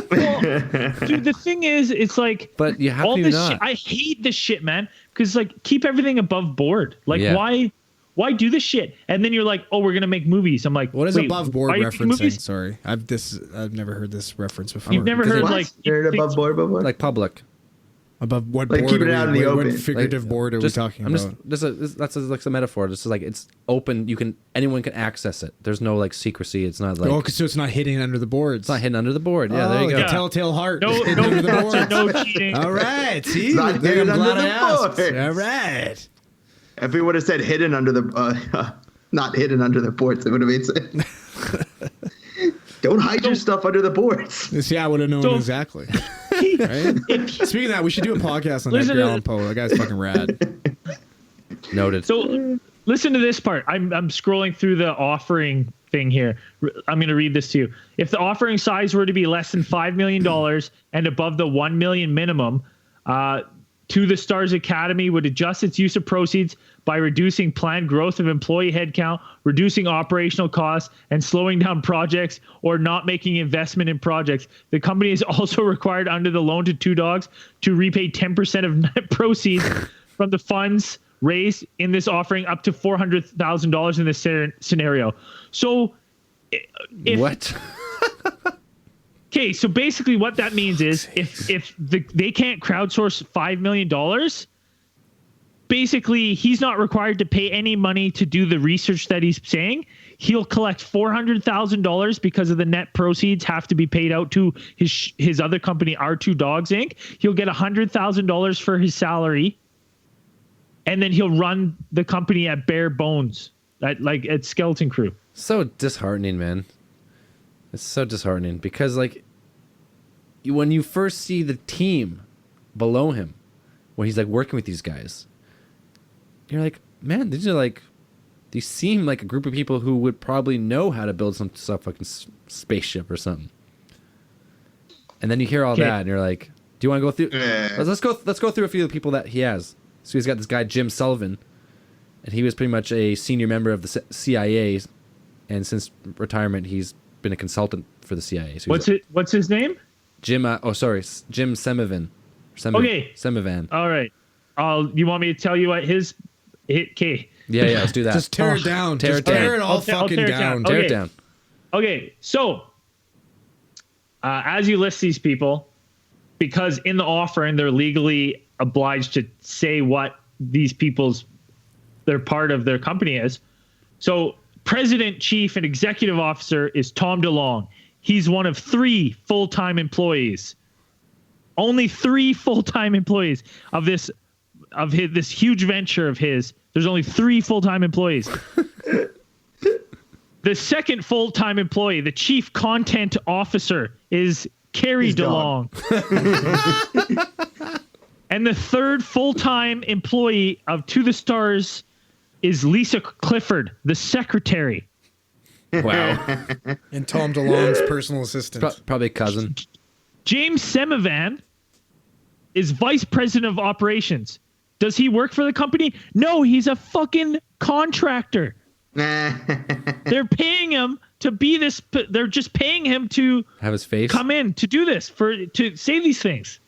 Well, dude, the thing is, it's like, but you have all to this not. shit, I hate this shit, man. Because like, keep everything above board. Like, Yeah. why do this shit? And then you're like, oh, we're gonna make movies. I'm like, What is wait, above board why are you making referencing? movies? Sorry, I've never heard this reference before. You've never heard like Heard above board before? Like public. Above what Like, board? keeping it out in the what open. figurative board are we talking about? That's like a metaphor. This is like it's open. Anyone can access it. There's no like secrecy. It's not like So it's not hidden under the boards. it's not hidden under the board. Yeah, Oh, there you go. like a telltale heart. No, hidden no, under the boards. no cheating. All right, see, It's not I'm hidden glad under I the asked. boards. All right. If he would have said hidden under the, not hidden under the boards, it would have made sense. Don't hide your stuff under the boards. See, I would have known exactly. Right? Speaking of that, we should do a podcast on Listen Edgar to Allan Poe. That guy's fucking rad. Noted. So listen to this part. I'm scrolling through the offering thing here. I'm going to read this to you. If the offering size were to be less than $5 million and above the $1 million minimum, To the Stars Academy would adjust its use of proceeds by reducing planned growth of employee headcount, reducing operational costs, and slowing down projects or not making investment in projects. The company is also required under the loan to Two Dogs to repay 10% of net proceeds from the funds raised in this offering up to $400,000 in this scenario. So if, what? Okay, so basically what that means is if they can't crowdsource $5 million, basically he's not required to pay any money to do the research that he's saying. He'll collect $400,000 because of the net proceeds have to be paid out to his other company, R2 Dogs Inc. He'll get $100,000 for his salary, and then he'll run the company at bare bones, at Skeleton Crew. So disheartening, man. It's so disheartening because, like, when you first see the team below him, when he's like working with these guys, you're like, man, these seem like a group of people who would probably know how to build some fucking spaceship or something. And then you hear all that, and you're like, do you want to go through? Let's go through a few of the people that he has. So he's got this guy Jim Sullivan, and he was pretty much a senior member of the CIA, and since retirement, he's been a consultant for the CIA. So What's his name? Jim. Jim Semivan. Okay. Semivan. All right. You want me to tell you what his hit? Okay. Yeah, let's do that. Just tear it down. Tear it down. Tear it all I'll fucking tear it down. down. Tear Okay. it down. Okay. So, as you list these people, because in the offering they're legally obliged to say what these their part of their company is. So, President, Chief, and Executive Officer is Tom DeLonge. He's one of 3 full-time employees. Only 3 full-time employees of this huge venture of his. There's only 3 full-time employees. The second full-time employee, the Chief Content Officer, is Carrie DeLonge. And the third full-time employee of To the Stars is Lisa Clifford, the secretary. Wow. And Tom DeLonge's personal assistant. Probably cousin. James Semivan is vice president of operations. Does he work for the company? No, he's a fucking contractor. They're paying him to be this. They're just paying him to Have his face. come in to do this, to say these things.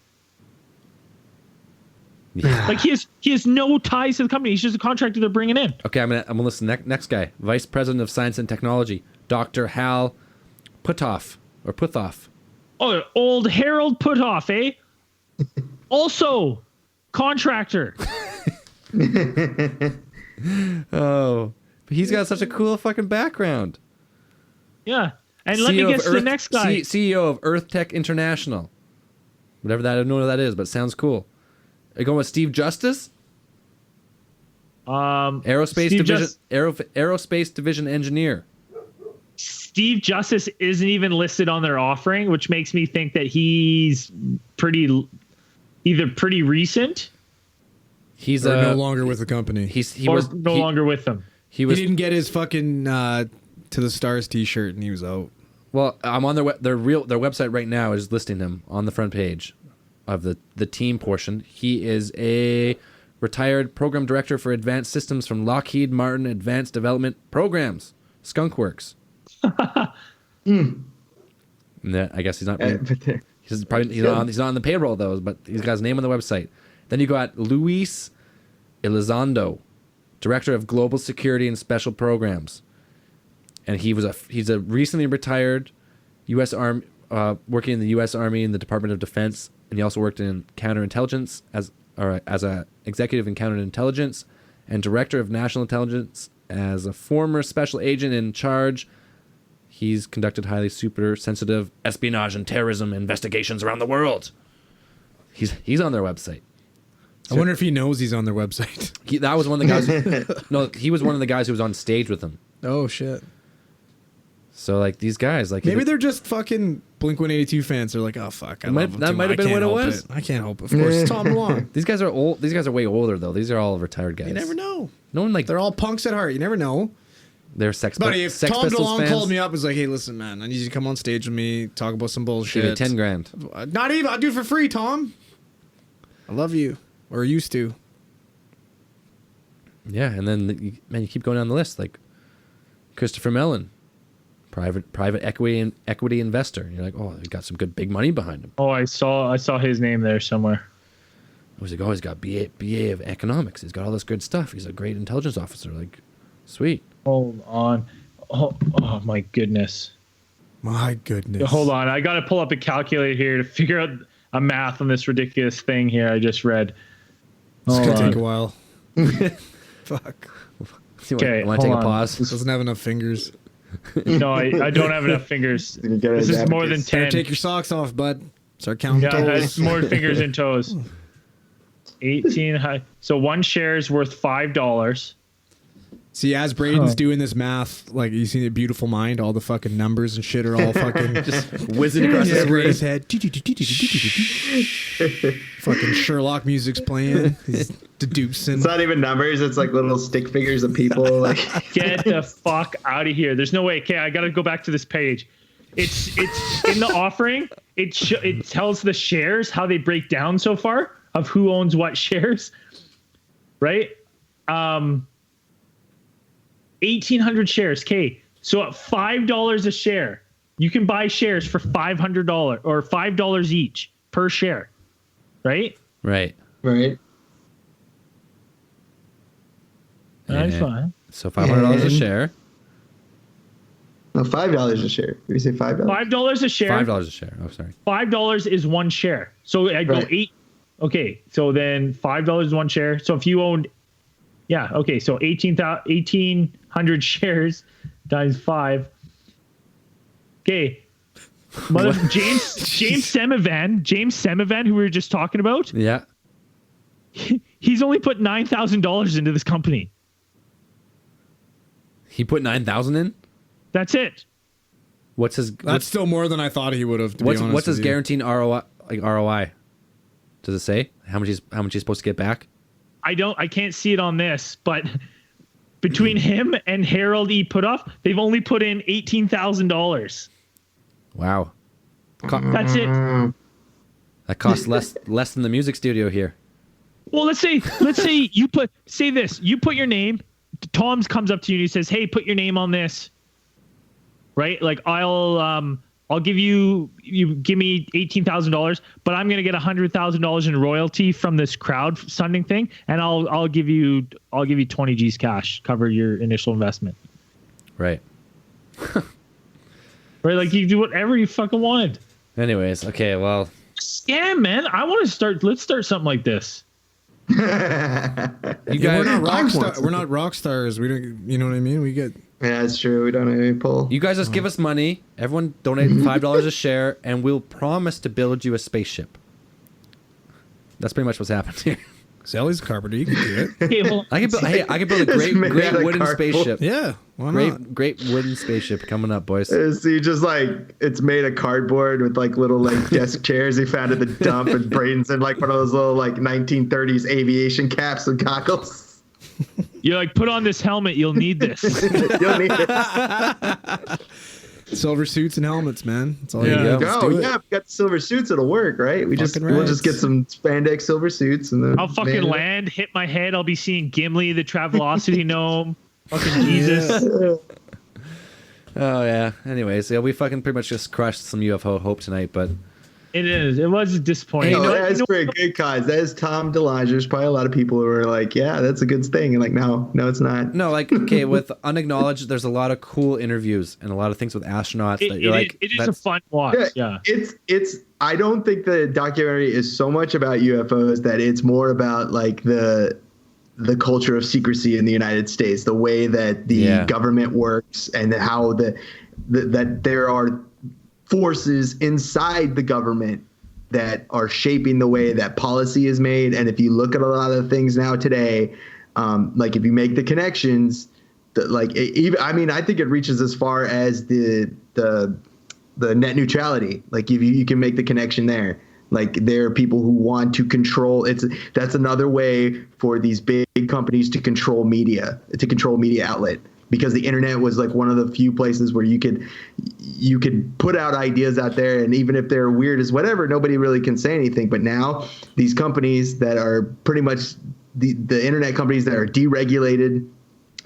Yeah. Like he has no ties to the company. He's just a contractor they're bringing in. Okay, I'm gonna listen. Next guy, Vice President of Science and Technology, Dr. Hal Puthoff. Oh, old Harold Puthoff, eh? Also, contractor. Oh, but he's got such a cool fucking background. Yeah, and let me guess the next guy. CEO of Earth Tech International. Whatever that, I don't know what that is, but it sounds cool. Are you going with Steve Justice? Aerospace Division engineer. Steve Justice isn't even listed on their offering, which makes me think that he's either pretty recent. He's no longer with the company. He was no longer with them. He didn't get his fucking To the Stars t-shirt and he was out. Well, I'm on their website right now is listing him on the front page. of the team portion. He is a retired program director for advanced systems from Lockheed Martin Advanced Development Programs, Skunkworks. Yeah, I guess he's not. He's not on the payroll though, but he's got his name on the website. Then you got Luis Elizondo, director of global security and special programs, and he's a recently retired U.S. Army, working in the U.S. Army in the Department of Defense, and he also worked in counterintelligence as a executive in counterintelligence and director of national intelligence. As a former special agent in charge, he's conducted highly super sensitive espionage and terrorism investigations around the world. He's on their website. I wonder if he knows he's on their website. That was one of the guys. No, he was one of the guys who was on stage with them. Oh shit. So like these guys, like maybe they're just fucking Blink-182 fans. They're like, oh fuck, that might have been what it was. I can't help it. Of course, it's Tom DeLonge. These guys are old. These guys are way older though. These are all retired guys. You never know. No one like they're all punks at heart. You never know. They're Sex Buddy, if Sex Tom Pistols DeLonge fans, called me up and was like, hey, listen, man, I need you to come on stage with me, talk about some bullshit. give you $10,000. Not even. I'll do it for free, Tom. I love you, or used to. Yeah, and then you keep going down the list, like Christopher Mellon, private equity investor. You're like, oh, he got some good big money behind him. Oh, I saw his name there somewhere. I was like, oh, he's got BA of economics. He's got all this good stuff. He's a great intelligence officer. Like, sweet. Hold on. Oh my goodness. My goodness. Hold on. I got to pull up a calculator here to figure out a math on this ridiculous thing here I just read. It's going to take a while. Fuck. Okay, want to take a pause? This doesn't have enough fingers. No, I don't have enough fingers. This is more than 10. Take your socks off, bud. Start counting toes. Yeah, that's more fingers and toes. 18 high. So one share is worth $5. See, as Braden's doing this math, like you see the Beautiful Mind, all the fucking numbers and shit are all fucking just whizzing across his head. Fucking Sherlock music's playing. He's deducing. It's not even numbers. It's like little stick figures of people. Like, get the fuck out of here. There's no way. Okay, I got to go back to this page. It's in the offering. It tells the shares, how they break down so far of who owns what shares, right? 1,800 shares. Okay, so at $5 a share, you can buy shares for $500 or $5 each per share, right? Right. That's fine. So $500 a share. No, $5 a share. Did you say $5? $5 a share. $5 a share. Oh, sorry. $5 is one share. So I go 8. Okay, so then $5 is one share. So if you owned, yeah, okay, so 1,800 shares times 5. Okay, James Semivan, who we were just talking about. Yeah, he's only put $9,000 into this company. He put 9,000 in. That's it. That's still more than I thought he would have. What's his guaranteed ROI? ROI? Does it say how much he's supposed to get back? I can't see it on this, but between him and Harold E. Putoff, they've only put in $18,000. Wow. That's it. That costs less than the music studio here. Well, let's say you put your name. Tom's comes up to you and he says, "Hey, put your name on this." Right? Like I'll give you give me $18,000, but I'm gonna get $100,000 in royalty from this crowdfunding thing, and I'll give you 20 G's cash, cover your initial investment. Right. Right, like you do whatever you fucking want. Anyways, okay, well. Yeah, man, let's start something like this. You guys, we're not rock stars. We don't, you know what I mean? We get. Yeah, that's true. We don't have any pull. You guys just give us money. Everyone donate $5 a share, and we'll promise to build you a spaceship. That's pretty much what's happened here. Sally's a carpenter. You can do it. Okay, well, I can build a great wooden spaceship. Yeah, why not? Great wooden spaceship coming up, boys. So you just like it's made of cardboard with like little like desk chairs he found at the dump, and Braden's in like one of those little like 1930s aviation caps and goggles. You're like, put on this helmet. You'll need this. You'll need it. Silver suits and helmets, man. That's all Yeah. you need. Oh yeah, if we got silver suits, it'll work, right? We'll just get some spandex silver suits and then I'll fucking land, hit my head. I'll be seeing Gimli, the Travelocity gnome. Fucking Jesus. Oh yeah. Anyways, yeah, we fucking pretty much just crushed some UFO hope tonight, but It is. It was disappointing. That's pretty good, cause that is Tom DeLonge. There's probably a lot of people who are like, yeah, that's a good thing, and like, no, it's not. no, like okay, with Unacknowledged, there's a lot of cool interviews and a lot of things with astronauts that you're like, it is a fun watch. Yeah. It's. I don't think the documentary is so much about UFOs that it's more about like the culture of secrecy in the United States, the way that the government works, and how that there are forces inside the government that are shaping the way that policy is made. And if you look at a lot of things now today, like if you make the connections, I think it reaches as far as the net neutrality. Like if you can make the connection there. Like there are people who want to control. That's another way for these big companies to control media outlet. Because the internet was like one of the few places where you could put out ideas out there, and even if they're weird as whatever, nobody really can say anything. But now these companies that are pretty much the internet companies that are deregulated,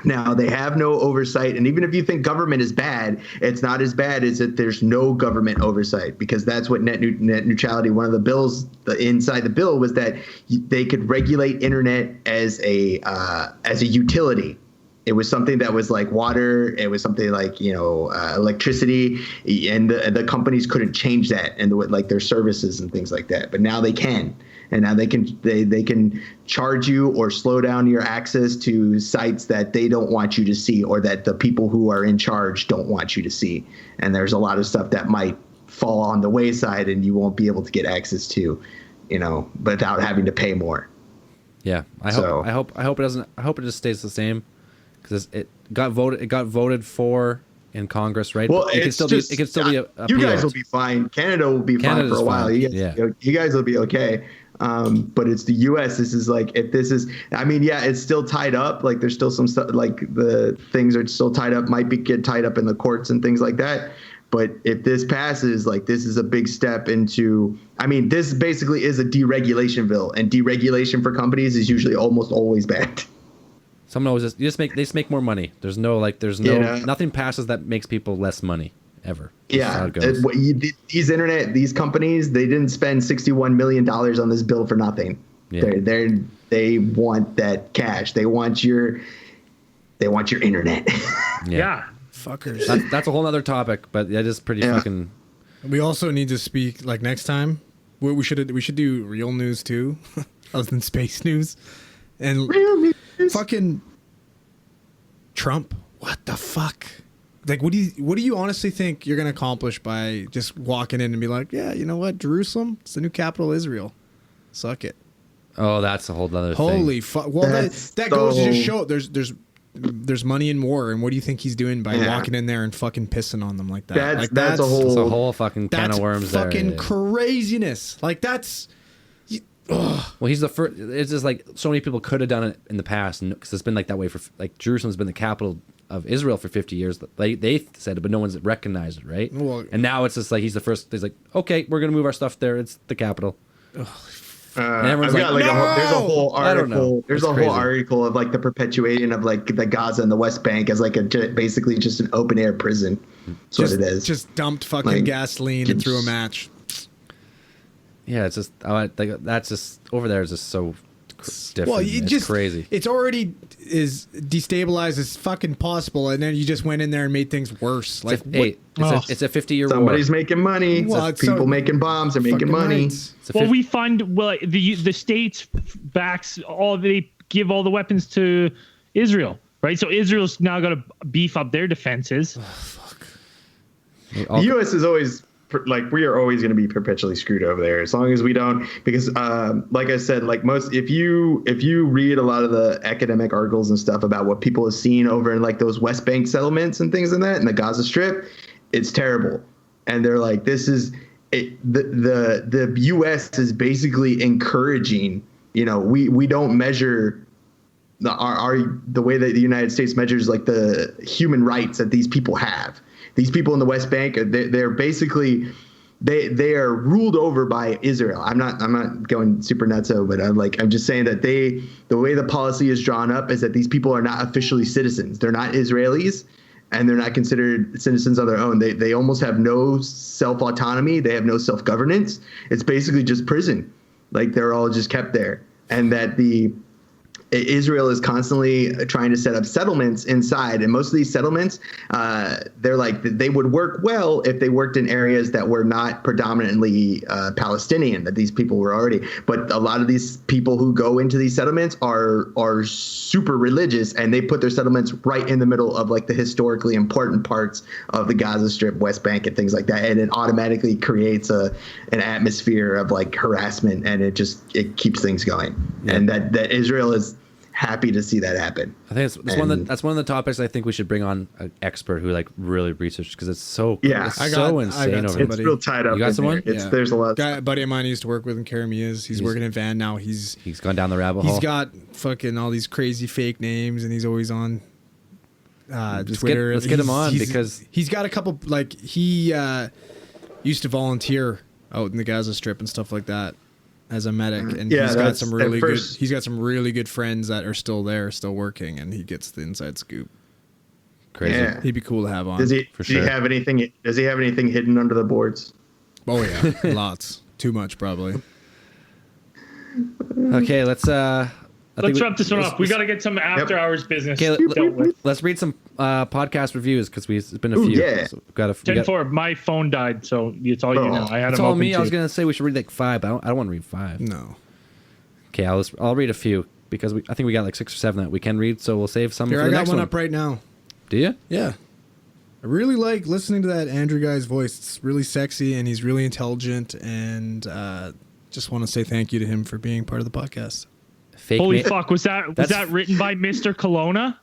now they have no oversight. And even if you think government is bad, it's not as bad as that there's no government oversight, because that's what net neutrality, one of the bills inside the bill was that they could regulate internet as a utility. It was something that was like water. It was something like, electricity, and the companies couldn't change that and like their services and things like that. But now they can, and now they can charge you or slow down your access to sites that they don't want you to see, or that the people who are in charge don't want you to see. And there's a lot of stuff that might fall on the wayside and you won't be able to get access to, without having to pay more. Yeah, I hope it just stays the same. Because it got voted for in Congress, right? Well, it can still be appealed. You guys will be fine. Canada will be fine for a while. You guys will be okay. But it's the U.S. This is like, it's still tied up. Like there's still some stuff, like the things are still tied up, get tied up in the courts and things like that. But if this passes, like this is a big step into, this basically is a deregulation bill, and deregulation for companies is usually almost always bad. Someone always they just make more money. Nothing passes that makes people less money ever. Yeah, these companies, they didn't spend $61 million on this bill for nothing. Yeah. They want that cash. They want your internet. Yeah. Fuckers. That's a whole other topic, but that is pretty fucking. We also need to speak like next time. We should do real news too, other than space news, and real news. Fucking Trump. What the fuck? Like, what do you honestly think you're gonna accomplish by just walking in and be like, yeah, you know what, Jerusalem, it's the new capital of Israel. Suck it. Oh, that's a whole other thing. Holy fuck! Well, that goes to just show there's money in war, and what do you think he's doing by walking in there and fucking pissing on them like that? That's a whole fucking can of worms. That's fucking there. Craziness. Like that's. Well, he's the first. It's just like so many people could have done it in the past, because it's been like that way for like Jerusalem's been the capital of Israel for 50 years. They said it, but no one's recognized it, right? Well, and now it's just like he's the first. He's like, okay, we're gonna move our stuff there. It's the capital. And everyone's like, no! There's a whole article. There's a whole article of like the perpetuating of like the Gaza and the West Bank as like basically just an open air prison. That's what it is. Just dumped fucking gasoline and threw a match. Yeah, it's just that's just over there is just so different. Well, it's crazy. It's already is destabilized as fucking possible, and then you just went in there and made things worse. Like, it's a 50-year war. Somebody's making money. Well, people making bombs are making money. Well, we find the states backs all. They give all the weapons to Israel, right? So Israel's now got to beef up their defenses. Oh, fuck. The U.S. is always. Like we are always going to be perpetually screwed over there as long as we don't, because like I said, like if you read a lot of the academic articles and stuff about what people have seen over in like those West Bank settlements and things like that, and the Gaza Strip, it's terrible. And they're like, this is the U.S. is basically encouraging, we don't measure the way that the United States measures like the human rights that these people have. these people in the West Bank, they're basically they are ruled over by Israel. I'm not going super nutso, but I'm just saying that the way the policy is drawn up is that these people are not officially citizens. They're not Israelis, and they're not considered citizens on their own. They almost have no self-autonomy. They have no self-governance. It's basically just prison. Like, they're all just kept there. And that Israel is constantly trying to set up settlements inside, and most of these settlements, they would work well if they worked in areas that were not predominantly Palestinian, that these people were already. But a lot of these people who go into these settlements are super religious, and they put their settlements right in the middle of like the historically important parts of the Gaza Strip, West Bank, and things like that, and it automatically creates an atmosphere of like harassment, and it keeps things going. Yeah. And that Israel is happy to see that happen. I think that's one of the topics I think we should bring on an expert who like really researched, because it's so insane over. It's real tied up. You got someone? There's a lot. A buddy of mine I used to work with in Karamias. He's working in Van now. He's gone down the rabbit hole. He's got fucking all these crazy fake names, and he's always on Twitter. Let's get him on, because he's got a couple. Like, he used to volunteer out in the Gaza Strip and stuff like that as a medic, and he's got some really good friends that are still there, still working, and he gets the inside scoop. Crazy. Yeah. He'd be cool to have on. Does he have anything hidden under the boards? Oh yeah, lots. Too much probably. Okay, let's wrap this one up. We got to get some after hours business. Okay, let's read some podcast reviews, because it's been a few. Yeah. So 10-4. My phone died, so it's all you know. I had it's them all open me. too. I was gonna say we should read like 5. But I don't want to read 5. No. Okay, I'll read a few, because I think we got like 6 or 7 that we can read. So we'll save some. Here, for the I got next one up right now. Do you? Yeah. I really like listening to that Andrew guy's voice. It's really sexy, and he's really intelligent, and just want to say thank you to him for being part of the podcast. Holy fuck! Was that written by Mr. Colonna?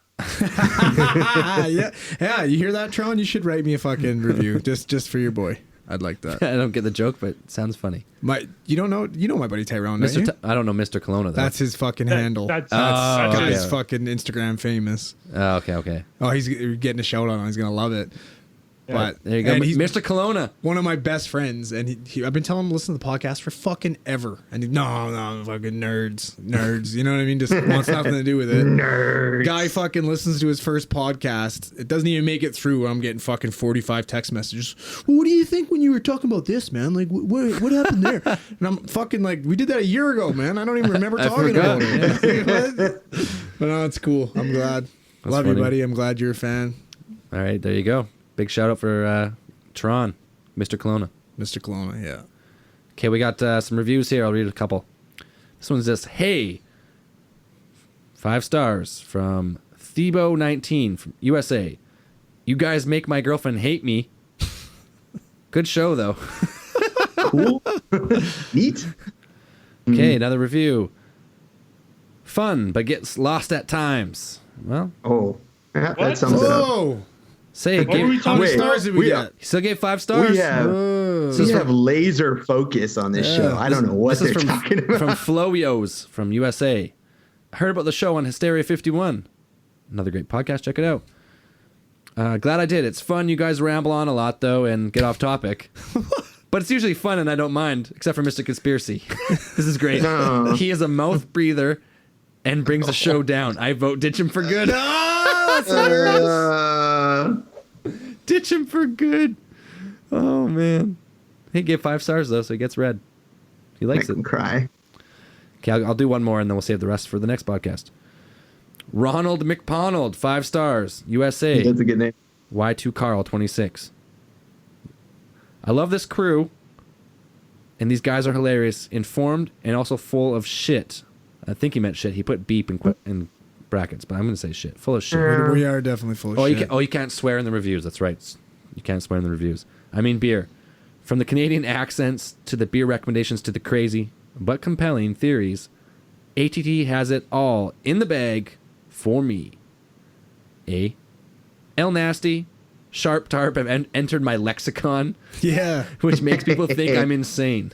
yeah. You hear that, Tron? You should write me a fucking review just for your boy. I'd like that. I don't get the joke, but it sounds funny. You know my buddy Tyrone, don't you? I don't know Mr. Colonna, though. That's his fucking handle. That's guy's fucking Instagram famous. Oh, okay. Oh, he's getting a shout out on. He's gonna love it. Yeah. But there you go, Mr. Colonna, one of my best friends, and I've been telling him to listen to the podcast for fucking ever, and no, fucking nerds, you know what I mean? Just wants nothing to do with it. Nerds. Guy fucking listens to his first podcast. It doesn't even make it through. I'm getting fucking 45 text messages. Well, what do you think when you were talking about this, man? Like, what happened there? And I'm fucking like, we did that a year ago, man. I don't even remember talking about it. But no, it's cool. I'm glad. Love you, buddy. I'm glad you're a fan. All right, there you go. Big shout out for Tron, Mr. Colonna. Mr. Colonna, yeah. Okay, we got some reviews here. I'll read a couple. This one's just, hey, 5 stars from Thebo19 from USA. You guys make my girlfriend hate me. Good show, though. Cool. Neat. Okay, another review. Fun, but gets lost at times. Well. Oh, that sums it up. Say, how many stars did we get? He still gave 5 stars? We have laser focus on this show. I don't know what they're talking about. From Flowios from USA. I heard about the show on Hysteria 51. Another great podcast. Check it out. Glad I did. It's fun. You guys ramble on a lot, though, and get off topic. But it's usually fun, and I don't mind, except for Mr. Conspiracy. This is great. No. He is a mouth breather and brings the show down. I vote ditch him for good. That's ditch him for good. Oh, man. He gave 5 stars, though, so he gets red. He likes it. Cry. Okay, I'll do one more, and then we'll save the rest for the next podcast. Ronald McPonald, 5 stars, USA. That's a good name. Y2 Carl, 26. I love this crew, and these guys are hilarious, informed, and also full of shit. I think he meant shit. He put beep in brackets, but I'm going to say shit. Full of shit. We are definitely full of shit. You can't swear in the reviews. That's right. You can't swear in the reviews. I mean beer. From the Canadian accents to the beer recommendations to the crazy but compelling theories, ATT has it all in the bag for me. El Nasty, Sharp Tarp have entered my lexicon. Yeah. Which makes people think I'm insane.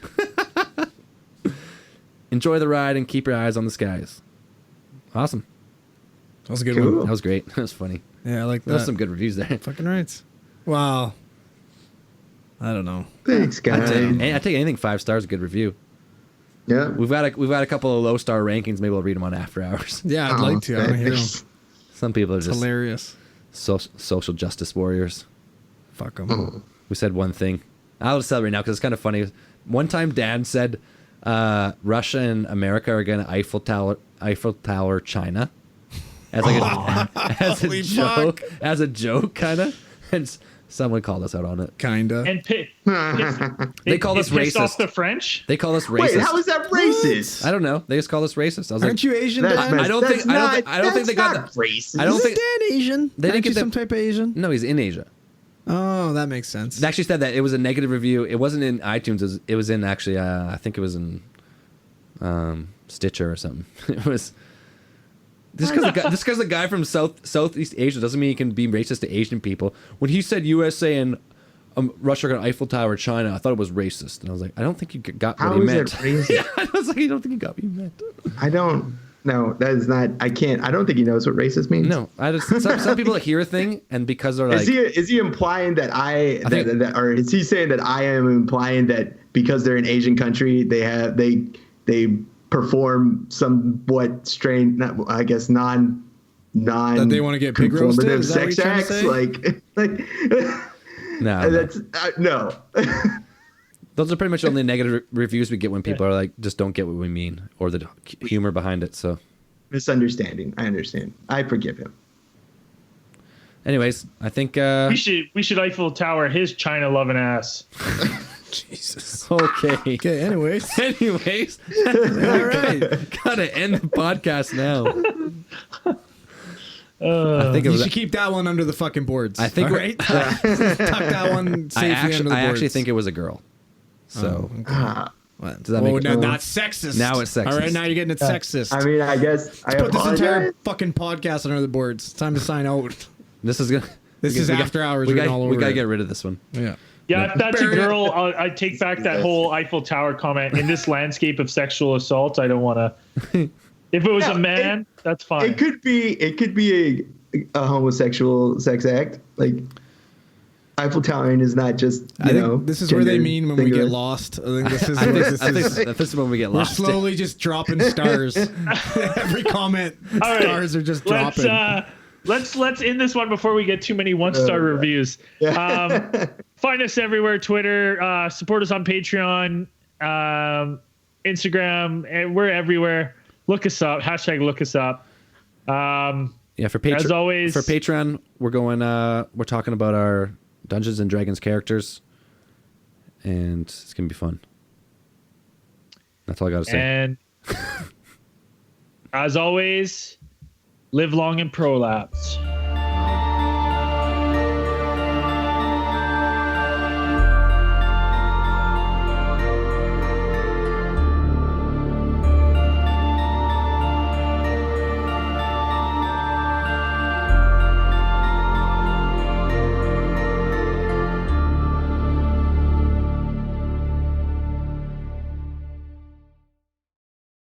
Enjoy the ride and keep your eyes on the skies. Awesome. That was a good one. That was great. That was funny. Yeah, I like that. There's some good reviews there. Fucking right. Wow. I don't know. Thanks, guys. I take anything 5 stars, a good review. Yeah. We've got a couple of low star rankings. Maybe we'll read them on After Hours. Yeah, I'd like to. I want to hear them. Some people are just hilarious. Social justice warriors. Fuck them. We said one thing. I'll just tell it right now because it's kind of funny. One time Dan said Russia and America are going to Eiffel Tower China as like as a joke kind of. And someone called us out on it. Kinda. And they called us racist. Off the French. They call us racist. Wait, how is that racist? I don't know. They just call us racist. I was Aren't you Asian? I don't think they got that racist. I don't think Dan Asian. They didn't get some type of Asian. No, he's in Asia. Oh, that makes sense. They actually said that it was a negative review. It wasn't in iTunes. It was in actually. I think it was in Stitcher or something. It was. Just because the guy from Southeast Asia doesn't mean he can be racist to Asian people. When he said USA and Russia are going to Eiffel Tower China, I thought it was racist, and I was like, I don't think you got what he meant. How is it racist? Yeah, I was like, I don't think you got what he meant. I don't. No, that is not. I can't. I don't think he knows what racist means. No, some people hear a thing and because they're like, is he implying that or is he saying that I am implying that because they're an Asian country, they perform somewhat strange, non that they want to get pig roasted, sex acts, like no, that's no. Those are pretty much only negative reviews we get when people are like, just don't get what we mean or the humor behind it. So misunderstanding. I understand. I forgive him. Anyways, I think we should Eiffel Tower his China loving ass. Jesus. Okay. Okay. Anyways. All right. Gotta end the podcast now. I think you should keep that one under the fucking boards. I think right. Tuck that one safely under the boards. I actually think it was a girl. So. What? Does that make not sexist. Now it's sexist. All right, now you're getting it sexist. I mean, I guess Let's put this entire fucking podcast under the boards. It's time to sign out. This is After Hours. We gotta get rid of this one. Yeah. Yeah, if that's a girl, I take back that whole Eiffel Tower comment. In this landscape of sexual assault, I don't want to. If it was a man, that's fine. It could be a homosexual sex act. Like Eiffel Towering is not just this is where they mean when we get lost. I think this is when we get lost. We're slowly just dropping stars. Every comment, stars are just dropping. Let's end this one before we get too many 1-star reviews. Find us everywhere: Twitter, support us on Patreon, Instagram, and we're everywhere. Look us up. # look us up. For Patreon, as always, for Patreon, we're talking about our Dungeons and Dragons characters, and it's gonna be fun. That's all I gotta say. And as always, live long and prolapse.